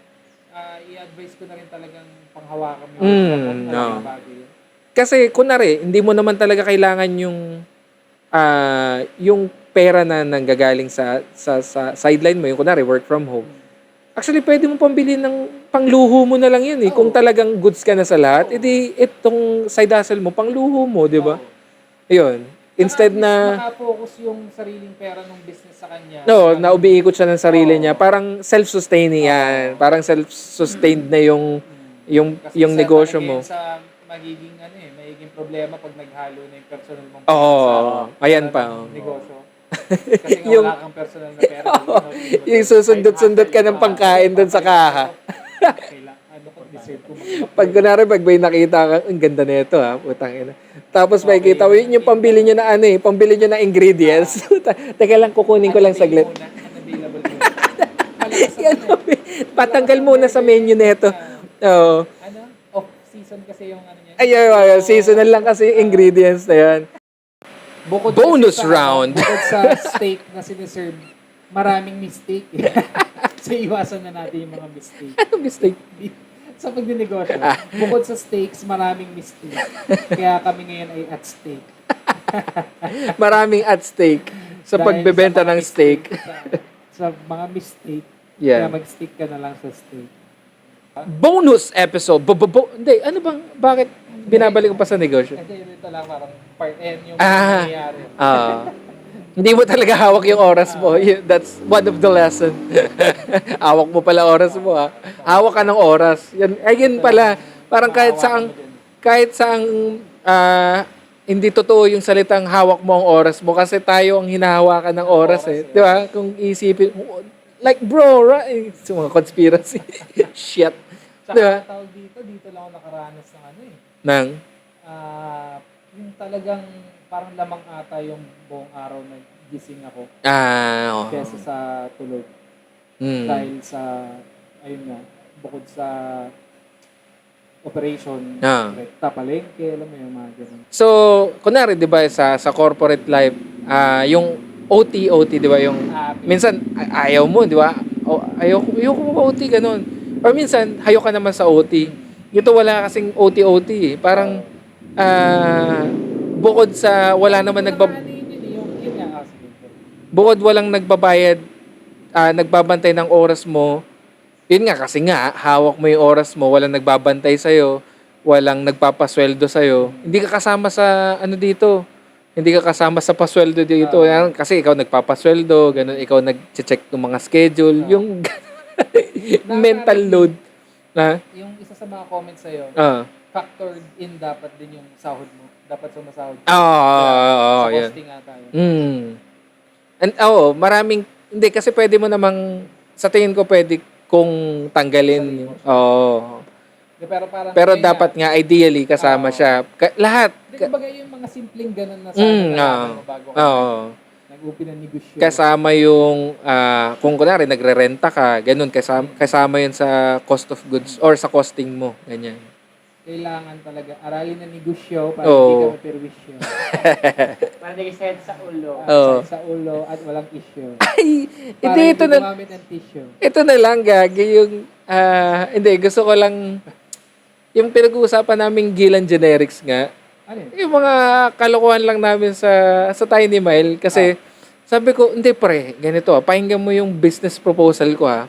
i-advise ko na rin talagang panghawakan mo yung bagay yun. Kasi, kunwari, hindi mo naman talaga kailangan yung pera na nanggagaling sa sideline mo, yung kunwari work from home, actually pwede mo pambili ng pangluho mo na lang yan eh. Kung talagang goods ka na sa lahat, edi itong side hustle mo, pangluho mo, di ba? Ayun. Instead na Maka-focus yung sariling pera ng business sa kanya. no, naubiikot siya ng sarili niya. Parang self-sustaining yan. Parang self-sustained na Kasi yung negosyo talaga mo. yun sa magiging magiging problema pag naghalo na yung personal mong Oo, sa ayan pera pa. ng negosyo. Kasi nga Yung- wala kang personal na pera. Yung susundot-sundot ka ng pangkain doon sa kaha. Deserve ko Pag kunwari, pag may nakita ka, ang ganda na ito ha, putang ina. Tapos may kita, yun yung pambili nyo na pambili nyo na ingredients. Teka lang, kukunin ko lang saglit. Unavailable muna. Yan, patanggal muna sa menu nito. Oo. Off-season kasi yung niya. Ay, seasonal lang kasi yung ingredients na yan. Bukod Bonus kasi round. Bukod sa steak na siniserve, maraming mistake. So, iwasan na natin yung mga mistake. Ano mistake? Sa pagdinegosyo, bukod sa steaks, maraming mistake. Kaya kami ngayon ay at stake. Maraming at stake sa Dahil pagbebenta sa mga ng steak. Sa mga mistake, Yeah. kaya mag-stick ka na lang sa steak. Bonus episode. Hindi, ano bang, bakit binabalik ko pa sa negosyo? Kasi ito lang parang part N yung Ah. nangyayari. Hindi mo talaga hawak yung oras mo. That's one of the lesson. Hawak mo pala oras mo ha. Hawak ka ng oras. Yun pala. Parang kahit saang hindi totoo yung salitang hawak mo ang oras mo kasi tayo ang hinahawakan ng oras eh. Di ba? Kung isipin, like bro, right? It's mga conspiracy. Shit. Saka Di ba? tawag dito lang ako nakaranas ng Nang? yung talagang parang lamang ata yung buong araw na gising ako Oo. kesa sa tulog. Mm. Dahil sa, ayun nga, bukod sa operation, rekta, palengke, alam mo yung mga ganun. So, kunwari, di ba, sa corporate life, yung OT, di ba, yung minsan ayaw mo, di ba? Ayoko mo OT, ganun. Or minsan, hayo ka naman sa OT. Ito wala kasing OT. Parang, bukod sa wala naman bukod walang nagbabayad, nagbabantay ng oras mo, yun nga, kasi nga, hawak mo yung oras mo, walang nagbabantay sa'yo, walang nagpapasweldo sa'yo, hindi ka kasama sa, dito, hindi ka kasama sa pasweldo dito. Kasi ikaw nagpapasweldo, ganun, ikaw nag-check ng mga schedule, yung mental load. Yung isa sa mga comments sa'yo, factored in dapat din yung sahod mo. Dapat sumasahod. Oo, sa yan. costing ata yun. And maraming, hindi, kasi pwede mo namang, sa tingin ko pwede kung tanggalin. Pero dapat nga, ideally, kasama siya. Lahat. Kumbaga yung mga simpleng ganun na sana bago ka nag-upi ng negosyo. Kasama yung, kung kunwari, nagre-renta ka, ganun, kasama yun sa cost of goods or sa costing mo. Ganyan. Kailangan talaga aralin ng negosyo para hindi ka maperwisyo. Para hindi ka sakit sa ulo. Sa ulo at walang issue. Ay, Para hindi, hindi ito na, gumamit ng tissue. ito na lang, gagi, yung, hindi, gusto ko lang, yung pinag-uusapan naming Gilan Generics nga, Ano yun? yung mga kalokohan lang namin sa Tiny Mile, kasi, sabi ko, hindi pre, ganito, pakinggan mo yung business proposal ko ha.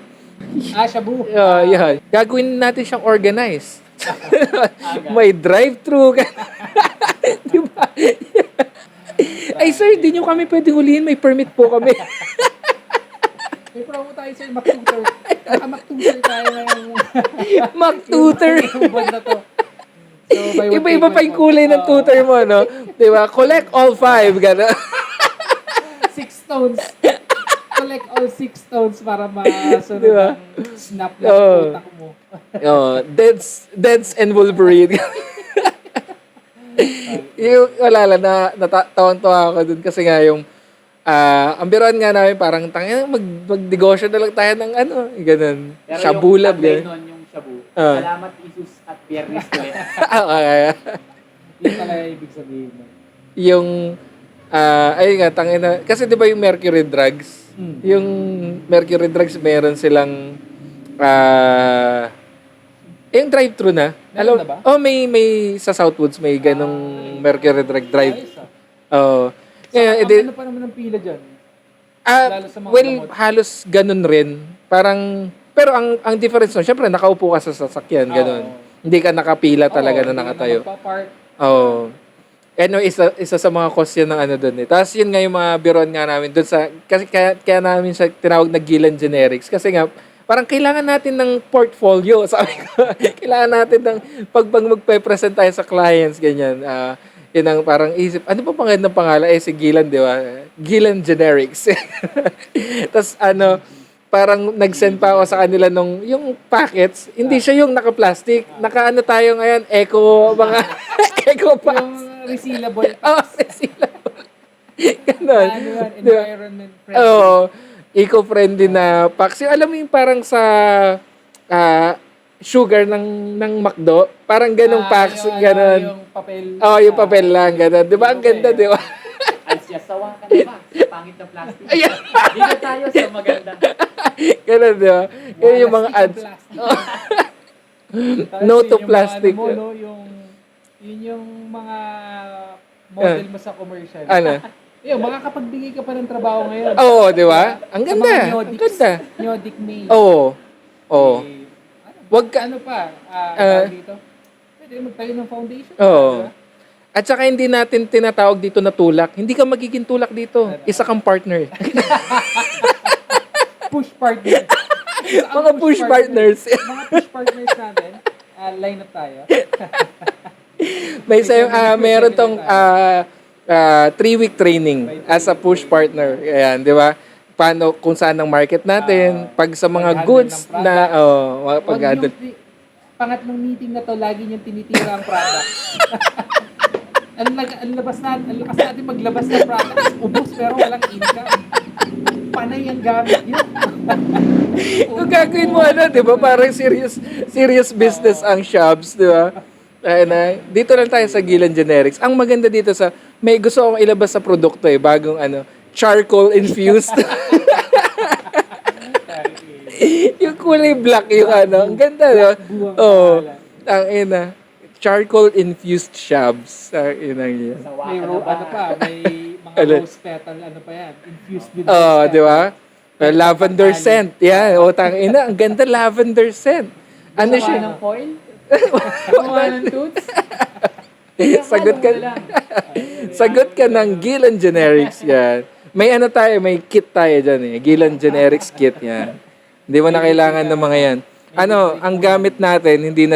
Shabu. Yeah. Gagawin natin siyang organized. May drive-thru. Di ba? Ay sir, di nyo kami pwedeng huliin. May permit po kami. May promo tayo sir, Mac-tutor. Mac-tutor tayo ngayong Mac-tutor. yung buwan na to. So, by one Iba-iba take pa one yung kulay ng tutor mo, no? Di ba? Collect all 5. Gano'n. 6 stones. Collect all 6 stones para masunod Diba? ang snap na utak mo. Deads and Wolverine. Yung, wala lang, natawang-tawa ako dun kasi nga yung, ang biruan nga namin parang, mag-negosyo na lang tayo ng ganun. Pero Shabulab, yung taglay ganun. nun, yung shabu, salamat Jesus at Biyernes ulit. Yun talaga ibig sabihin. Yung, ayun nga, kasi di ba yung Mercury Drugs, yung Mercury Drugs, meron silang, yung drive-thru na. Meron na ba? May sa Southwoods, may ganong Mercury Drug drive. Ayos, Oo. Ngayon, Ang ano pa naman ang pila dyan? Lalo sa mga Well, gamot. halos ganun rin. Parang, pero ang difference no, syempre nakaupo ka sa sasakyan, ganun. Hindi ka nakapila talaga na nakatayo. Magpa-park. Oo. Ano, isa sa mga cost yan ng ano doon eh. Tapos yun nga yung mga biron nga namin doon sa, kasi kaya namin siya tinawag na Gilan Generics. Kasi nga, parang kailangan natin ng portfolio. Sabi ko, kailangan natin ng, pag magpe-present tayo sa clients, ganyan. Yun ang parang isip, ano pa pangalan ng pangalan? Si Gilan, di ba? Gilan Generics. Tapos ano, parang nag-send pa ako sa kanila nung, yung packets, hindi siya yung naka-plastic. Naka-ano tayo ngayon, mga eco packs. Yung resealable Oh, packs. sila. Ganon. Ano yan, Di ba? environment friendly. Oo. Eco-friendly na packs. Yung, alam mo yung parang sa sugar ng McDo. Parang ganong packs. Ganon. Yung papel. Oo, yung papel lang. Ganon. Di ba? Ang ganda, di ba? Alsya, sawa ka na ba? Sa pangit ng plastic. Ayan. Dito tayo sa maganda. Ganon, di ba? Yun yung mga ads. No to plastic. Yun yung mga model mo sa commercial. Ano? Yung makakapagbigay ka pa ng trabaho ngayon. Oo, di ba? Ang Sa ganda. mga Ang Neodics. ganda. Neodic May. Oo. Oo. Eh, Wag ka. ano pa? Tawag dito? Pwede magtayo ng foundation. Oo. Diba? At saka hindi natin tinatawag dito na tulak. Hindi ka magiging tulak dito. Isa kang partner. Push partner. Mga push partners. Mga push partners natin. Line up tayo. May meron tong 3-week training as a push partner. Ayan, di ba? Paano, kung saan ang market natin, pag sa mga pag-handle goods ng na, Wag pag-handle. yung pangatlong meeting na to, lagi niyong tinitira ang product. ang lakas natin maglabas ng products, ubos pero walang income. Panay ang gamit yun. Kung gagawin mo di ba? Parang serious business ang shops, di ba? Dito lang tayo sa Gilan Generics. Ang maganda dito may gusto akong ilabas sa produkto bagong charcoal infused. Yung kulay black yung ang ganda, no? Oo. Charcoal infused shabs. Yan. Sawa May ka na ba? may mga rose petal, pa yan, infused with Oo, rose di ba? petal. Lavender scent. Yan. Ang ganda lavender scent. Ano Sawa siya? ng foil? Sawa ng toots? Sagot ka. Sagot ka ng Gilan Generics yan. May may kit tayo dyan Gilan Generics kit yan. Hindi mo na kailangan ng mga yan. Ang gamit natin, hindi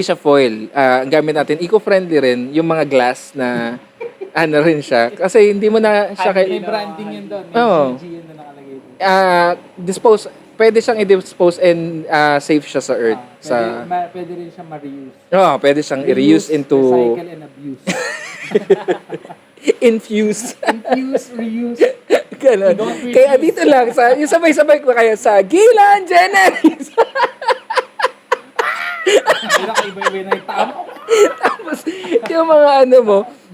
siya foil. Ang gamit natin, eco-friendly rin, yung mga glass na rin siya. Kasi hindi mo na siya May branding yun doon. May Oo. GG yun na nakalagay doon. Pwede siyang i-dispose and safe siya sa earth. Pwede rin siya ma-reuse. Pwede siyang i-reuse into Recycle and abuse. infuse. Infuse, reuse. Ganun. Kaya dito lang, yung sabay-sabay ko kaya sa Gilan Generics. Hindi na kaiba-iba na yung tama. Tapos, yung mga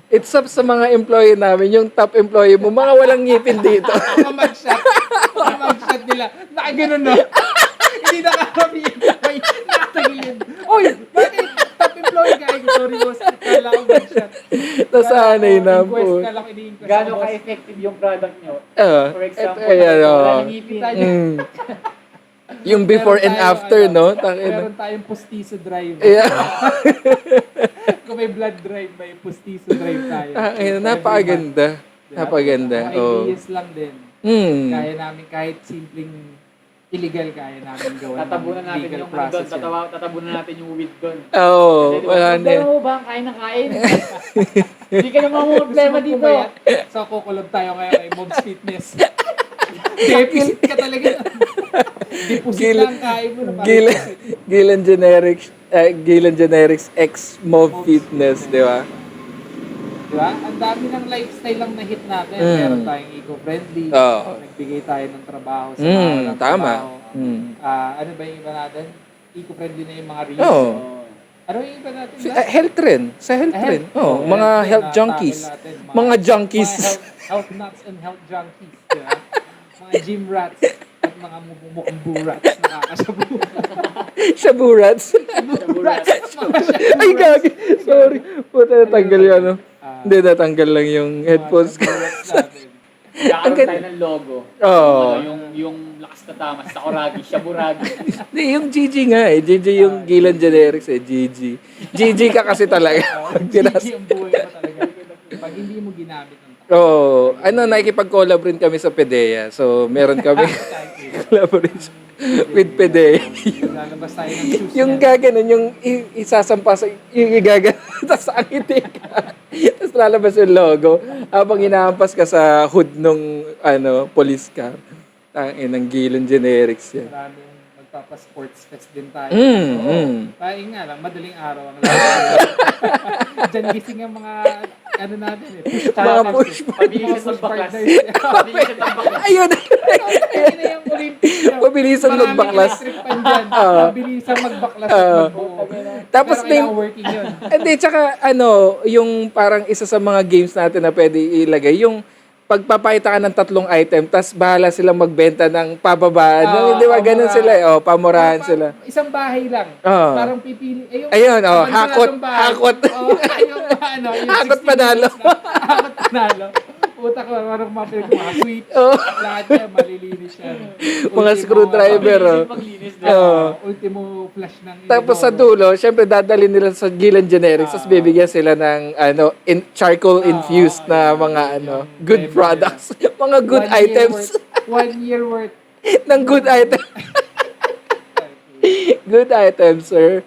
it's up sa mga employee namin, yung top employee mo, mga walang ngipin dito. Mga mag-shot. Mga mag-shot nila. Nakaganon no. Hindi nakakapigil. Nakatagilid. Uy, bakit? Top employee ka. Sorry boss. Kala ko mag-shot. Nasanay na po. Kala ko ini-inquest. Gano'n ka-effective yung product nyo? For example, ayan, wala nang ngipin. Yung before and after, no? Tangina. Meron tayong postizo drive. Yeah. Kung may blood drive, may postizo drive tayo. Napakaganda. Napaganda. Mga Oh. ideas lang din. Kaya namin kahit simpleng illegal kaya namin gawin. Tatabunan natin legal yung process doon. yan. Tatabunan natin yung weed doon. Oo. Wala na. Pero mo ba ang kain ng kain? Hindi ka naman mo problema Gusto mo dito. pumayat? So kukulog tayo ngayon kay Mom's Fitness. Deficit ka talaga. Deposit lang kain mo na parang Gilan Generics, Gilan Generics X Move Fitness, di ba? Diba? Ang dami ng lifestyle lang na hit natin. Meron tayong eco-friendly. Oo. Nagbigay tayo ng trabaho sa mga walang Tama. trabaho. Mm. Ano ba yung iba natin? Eco-friendly na yung mga reels. Oo. Ano yung iba natin? Health rin. Sa health rin. Oh, mga health junkies. Mga junkies. Health nuts and health junkies. Diba? Mga gym rats at mga mukhang burats. Nakakasabu. Shaburats. Burats. Ay, gagi. Sorry. Puta, natanggal yung Hindi, natanggal lang yung headphones. Burats natin. Kakaroon tayo ng logo. Oo. Yung lakas na tama, Sakuragi, Shaburagi. Hindi, yung GG nga eh. GG yung Gilan Generics eh. GG. GG ka kasi talaga. Pag tinas- Hindi ang buhay mo talaga. Pag hindi mo ginamit ng Oo. Nakikipag-collab rin kami sa PDEA. So, meron kami collaboration with PDEA. lalabas tayo ng shoes Yung niyan. gaganon, yung isasampa sa, yung igaganon, tapos angiti ka. Tapos lalabas yung logo. Habang inaampas ka sa hood nung, police car. Ng Gilan Generics yan. Maraming magpapa-sports fest din tayo. Kaya nga lang, madaling araw ang Diyan gising ang mga, natin eh. Mga push Pabilisan magbaklas. partners. Pabilisan magbaklas. Ayun! Ayun na yung Olympics. Mabilisan magbaklas. Maraming electric pan dyan. Mabilisan magbaklas at magbuo. Tapos Pero may- kailangan working yun. Hindi, tsaka yung parang isa sa mga games natin na pwede ilagay, yung pagpapakita ka ng 3 item, tas bahala silang magbenta ng pababaan. Di ba? Ganun pamurahan. sila. Pamurahan sila. Isang bahay lang. Oo. Parang pipili. Ayun, ang hakot, pansaladong bahay. hakot. Yung Hakot 16 panalo. Hakot panalo. Puta ko, parang mga sweet. Oo. Lahat yan, malilinis yan. Mga screwdriver. Pabilisan maglinis din. Ultimo flash ng Tapos sa dulo, syempre dadalhin nila sa Gilan Generics, tapos bibigyan sila ng charcoal infused na mga good products, mga good items 1 year worth. ng good item. Good items, sir.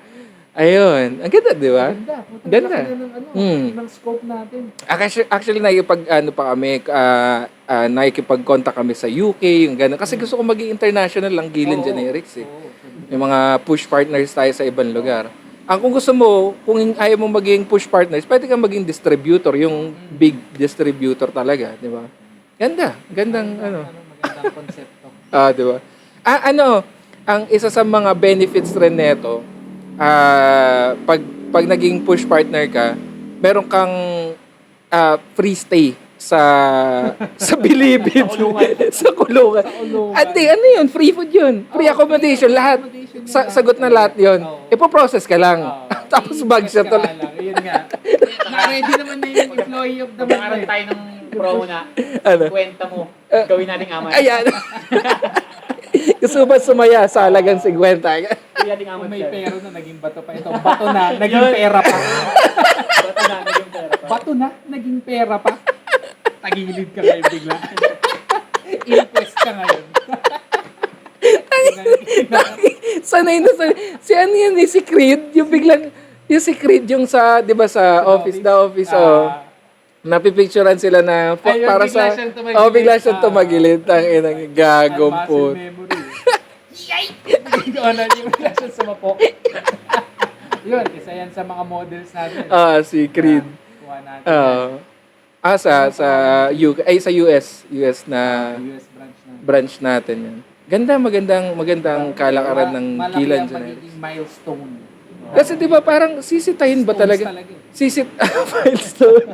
Ayun. Ang ganda, di ba? Ganda. Puta, Ganda. laki na ng scope natin. Actually nakikipag-contact kami sa UK, yung gano'n. Kasi gusto ko maging international lang Gilan Generics eh. Yung mga push partners tayo sa ibang lugar. Kung gusto mo, kung ayaw mo maging push partners, pwede kang maging distributor, yung big distributor talaga, di ba? Ganda. Gandang Magandang konsepto. di ba? Ang isa sa mga benefits rin nito, pag naging push partner ka, meron kang free stay sa Bilibid. Sa kulungan. Hindi, yun? Free food yun. Free accommodation. Lahat. Sagot na lahat yun. Ipo-process ka lang. Tapos bag siya tuloy. Yun nga. Ready naman na yung employee of the month. Magkakaroon tayo ng promo na kwenta mo. Gawin nating amat. Ayan. Gusto ba sumaya sa halagang 50? Gawin nating amat. Kung may pera na, naging bato pa ito. Bato na, naging pera pa. Bato na, naging pera pa. Bato na, naging pera pa. Tagilid ka ngayon bigla. Inquest ka ngayon. Sanay na sanay. Si ano yan si Creed? Yung biglang, yung si Creed yung sa, di ba sa office, the office, napipicturean sila na Ayun, para bigla sa, siyang tumagilid. bigla siyang tumagilid. Ang inang gagong Muscle po. memory. Yay! Ano yung bigla siyang sumapok. Yun, isa yan sa mga models natin. Si Creed. Kuha natin. yan. Sa UK, sa US na US branch na. branch natin yan. Magandang kalakaran ng Malaki Gilan ang Generics. magiging milestone. Kasi di ba parang sisitahin ba Stones talaga? talaga eh. Milestone.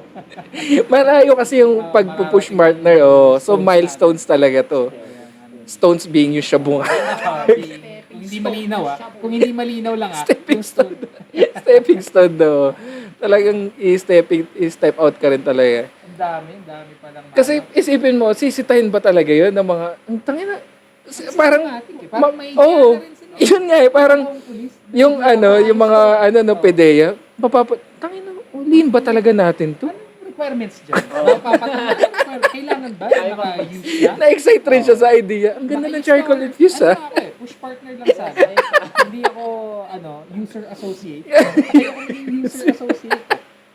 Malayo kasi yung pagpupush partner. So milestones talaga to. Stones being yung shabunga. Kung hindi malinaw Kung hindi malinaw lang Stepping yung stone. Stepping stone daw. Talagang i-step out ka rin talaga. Ang dami pa lang. Kasi isipin mo, sisitahin ba talaga yun ng mga, ang tangina, parang, parang may oo, rin sila. yun nga eh, parang, yung yung mga, PDEA, tangina, lean ba talaga natin to? Requirements dyan. Kailangan ba? Naka-use siya? Na-excite rin siya sa idea. Ang ganda ng charcoal infused, Ano ako eh, push partner lang sana. Hindi ako, user associate. Hindi ako maging user associate.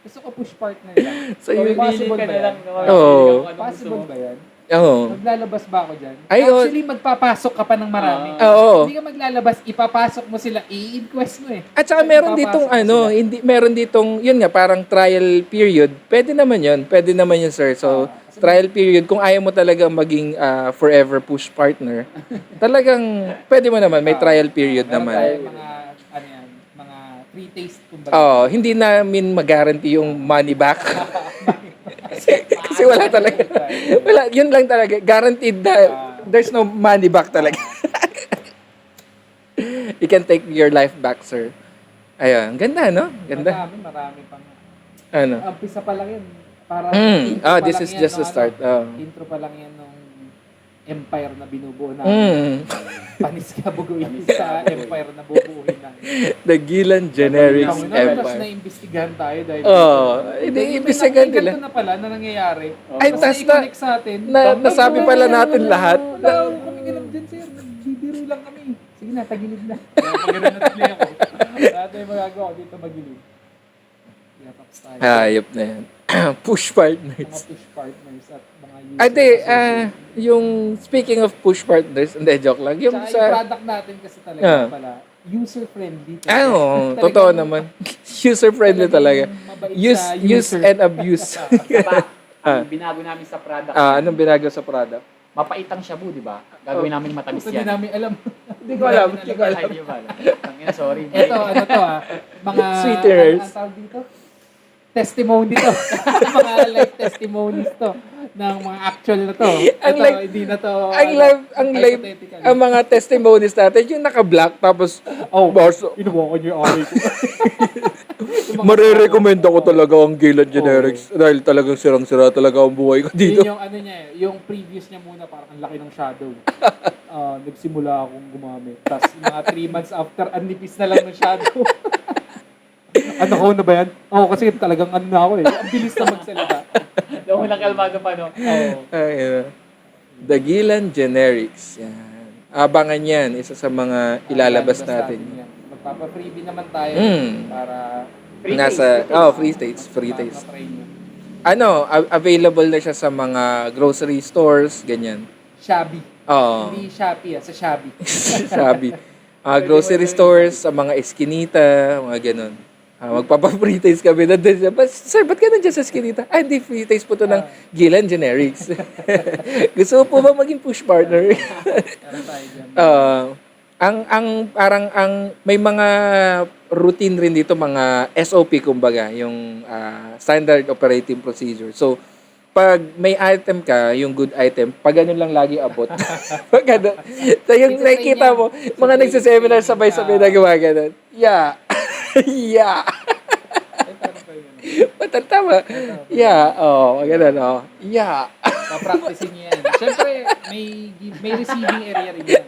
Gusto ko push partner lang. Sa iyo, Possible ka ba na lang. yan? Oo. Possible ba yan? Oo. Maglalabas ba ako dyan? Ay, oo. Actually, magpapasok ka pa ng marami. Oo. Hindi ka maglalabas, ipapasok mo sila, i-inquest mo eh. At saka meron Ipapasok ditong mo sila. meron ditong, yun nga, parang trial period. Pwede naman yun, sir. So, trial period, kung ayaw mo talaga maging forever push partner, talagang, pwede mo naman, may trial period Meron naman. tayong mga free taste, kumbaga. Hindi namin mag-guarantee yung money back. Kasi wala talaga. Yun lang talaga. Guaranteed na there's no money back talaga. You can take your life back, sir. Ayun. Ganda, no? Ganda. Marami pang. Ano? Umpisa pa lang yun. Parang This is just the start. Intro pa lang yan nung empire na binubuo na. Panis ka buguin sa empire na bubuuin na. The Gilan Generics Mas Empire. na-imbestigahan tayo dahil Imbestigahan nila. na pala na nangyayari. Ay, tas i-connect sa atin. nasabi pala natin lahat. Wala kami ganun dyan, sir. Nagbibiro lang kami. Sige na, tagilid na. Pag ganun na tuloy ako. Lahat na yung magagawa ko dito magilid. Tapos tayo. Hayop na yan. Push partners. Mga push partners at mga users. Ate, yung speaking of push partners, hindi, joke lang. Yung Tsaka yung sa... product natin kasi talaga pala, user-friendly. Oo, totoo naman. User-friendly talaga. Use and abuse. Ang binago namin sa product. Anong binago sa product? Mapait ang shabu, di ba? Gagawin namin matamis Hindi yan. namin alam. Hindi ko alam. Ay, di ba? Tangina, sorry. Ito, ano to mga... Sweeteners. Ang tawag dito? Testimony to. Mga live testimonies to. Ng mga actual na to. Ang Ito, live- hindi na to... Ang live, ang mga testimonies natin, yung naka-black, tapos, Inuwa ko niyo yung ari ko. marirecommend ako talaga ang Gilan Generics dahil talagang sirang-sira talaga ang buhay ko dito. Yun yung ano niya, yung previous niya muna, parang ang laki ng shadow. Nagsimula akong gumamit. Tapos mga 3 months after, ang nipis na lang ng shadow. Ano ko na ba yan? Oo, kasi talagang ano na ako eh. Ang bilis na magsalita. Yung unang kalmado pa, no? Ay, The Gilan Generics. Yan. Abangan yan. Isa sa mga ilalabas natin. yan. Magpapa-freebie naman tayo para Free Nasa, taste. free taste. Free taste. matry nyo. Available na siya sa mga grocery stores, ganyan. Shabby. Oo. Hindi Shopee, sa Shabby. Sabi. Grocery stores, sa mga eskinita, mga ganun. Magpapa-free taste kami na din. Sir, ba't ka nandiyan sa eskinita? Hindi, free taste po to ng Gilan Generics. Gusto mo po ba maging push partner? Meron tayo dyan. May mga routine rin dito, mga SOP kumbaga, yung standard operating procedure. So, pag may item ka, yung good item, pag ganun lang lagi abot. Pag ano, so yung nakikita mo, mga nagsiseminar sabay-sabay na gumagano'n. Yeah. Yeah. Tama. Yeah. Ganun. Yeah. Pa-practicein nyo yan. Siyempre, may receiving area rin yan.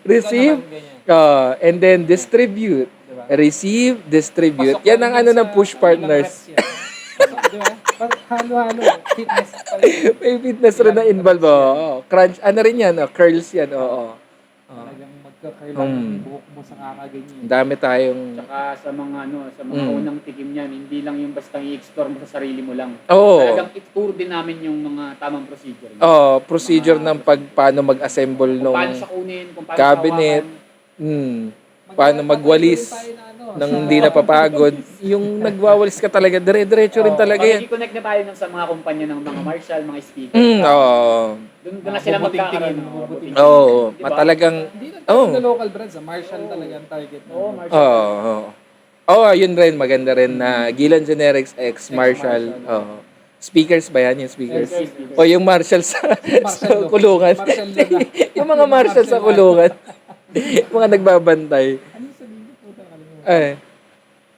Receive, and then distribute. Diba? Receive, distribute. Pasok Yan na ang rin ano sa ng push ilang partners. reps yan. Diba? Halo-halo. Fitness pala. May fitness rin na involved. Crunch, ano rin yan, curls yan. Talagang magkakailangan yung buhok mo sa kakaganyan. Ang dami tayong... Tsaka sa mga unang tikim niyan, hindi lang yung basta i-explore mo sa sarili mo lang. Oo. Talagang ituro din namin yung mga tamang procedure. Procedure ng paano mag-assemble Kung nung paano siya kunin, kung paano cabinet. Paano magwalis nang hindi napapagod. Yung nagwawalis ka talaga, dire-diretso rin talaga yan. I-connect na tayo sa mga kumpanya ng mga Marshall, mga speaker. Oo. Doon na sila magkakaroon. Oo. Diba? Talagang... Hindi lang tayo na local brands. Marshall talaga ang target. Oo, Marshall. Yun rin. Maganda rin na Gilan Generics X Marshall. Speakers ba yan? Yung speakers? Yes, speakers. O yung Marshall sa kulungan. Marshall na. Yung mga Marshall sa kulungan. Mga nagbabantay. Ano sabihin ko? Puta, kalimutan.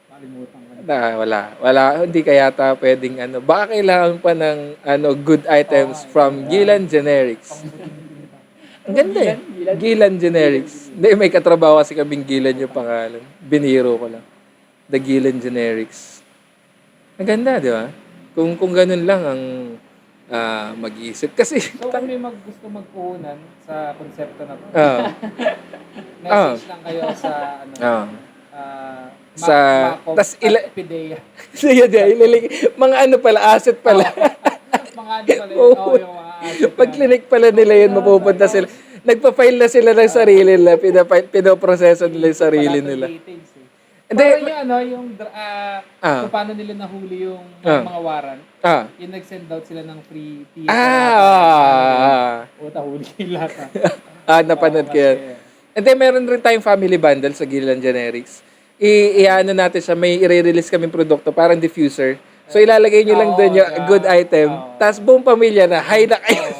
Kalimutan ko. Wala. Hindi kaya yata pwedeng Baka kailangan pa ng good items from Gilan Generics. Ang ganda eh. Gilan Generics. Hindi, may katrabaho kasi kaming Gilan yung pangalan. Biniro ko lang. The Gilan Generics. Ang ganda, di ba? Kung ganun lang ang mag-iisip. Kasi, So, kung may gusto magpuhunan sa konsepto na to, ah, message lang kayo sa tas Pidea. sige, mga asset pala. Mga ano pala yun. Oo, yung mga asset. Pag clinic pala nila yun, mapupunta sila. Nagpa-file na sila ng sarili nila. Pinoproseso nila yung sarili nila. Hindi, yung kung paano nila nahuli yung mga warrant, yung nag-send out sila ng free theater. Huli yung lahat. Napanood ko yan. And then, meron rin tayong family bundle sa Gilan Generics. Natin siya, may i-release kaming produkto, parang diffuser. So, ilalagay nyo lang doon yung good item. Tapos, buong pamilya na, hi na kayo.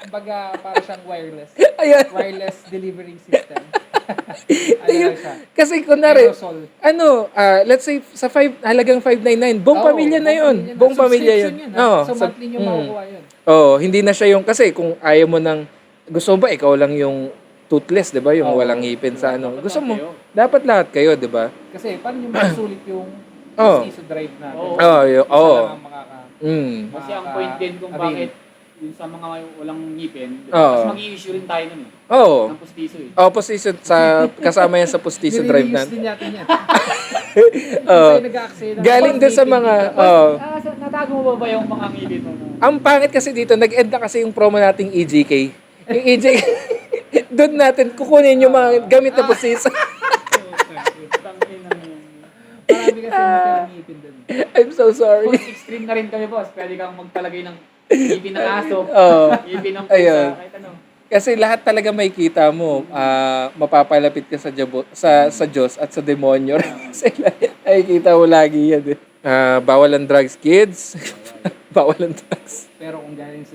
Kumbaga, para siyang wireless. Ayan. Wireless delivery system. Ano siya? Kasi kunwari, Aerosol. let's say sa halagang 599, buong Oo, pamilya na yun. na. Buong pamilya yun. Subscription Oo, So, monthly nyo makukuha yun. hindi na siya yung, kasi kung ayaw mo ng, gusto mo ba ikaw lang yung toothless, di ba? Yung Oo. walang ngipin sa ano. Dapat Gusto lahat mo, kayo. dapat lahat kayo, di ba? Kasi paano nyo masusulit yung Oo. postizo drive natin? Oo. Oo. Isa lang ang Kasi ang point din kung avail. bakit yung sa mga walang ngipin, Oo. kasi mag-i-issue rin tayo nun eh. Oo. Ng pustiso eh. Postizo, kasama yan sa postizo drive Nire-reuse natin. din natin yan. Oo. Tayo nag-aaksaya ng Galing din sa ngipin mga, dito. Natago mo ba yung mga ngipin mo? ang pangit kasi dito, nag-end na kasi yung promo nating EGK. Yung EGK, doon natin kukunin yung mga gamit na postizo. Marami kasi natirang ngipin doon. I'm so sorry. Kung extreme na rin kami, boss, pwede kang magpalagay ng ngipin ng aso, Oo. ngipin ng Ayun. pusa, kahit ano. Kasi lahat talaga may kita mo, mapapalapit ka sa Diyos at sa demonyo. Kasi nakikita mo lagi yan. Bawal ang drugs, kids. Bawal ang drugs. Pero kung galing sa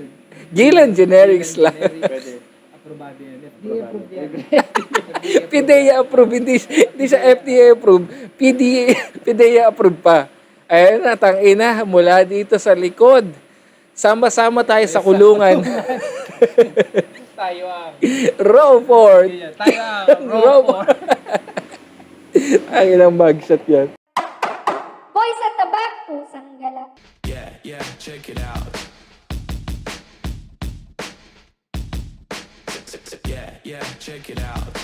Gilan generics lang. Pwede. Aprobado yan. FDA approved yan. PDEA approved, hindi siya FDA approved. PDEA approved pa. Ayun na, tangina, mula dito sa likod. Sama-sama tayo sa kulungan. Tayo ang Row 4. tayo ang Row row 4. Ang ilang mugshot yan. Boy sa tabak, pusang gala. Yeah, check it out. Yeah, check it out.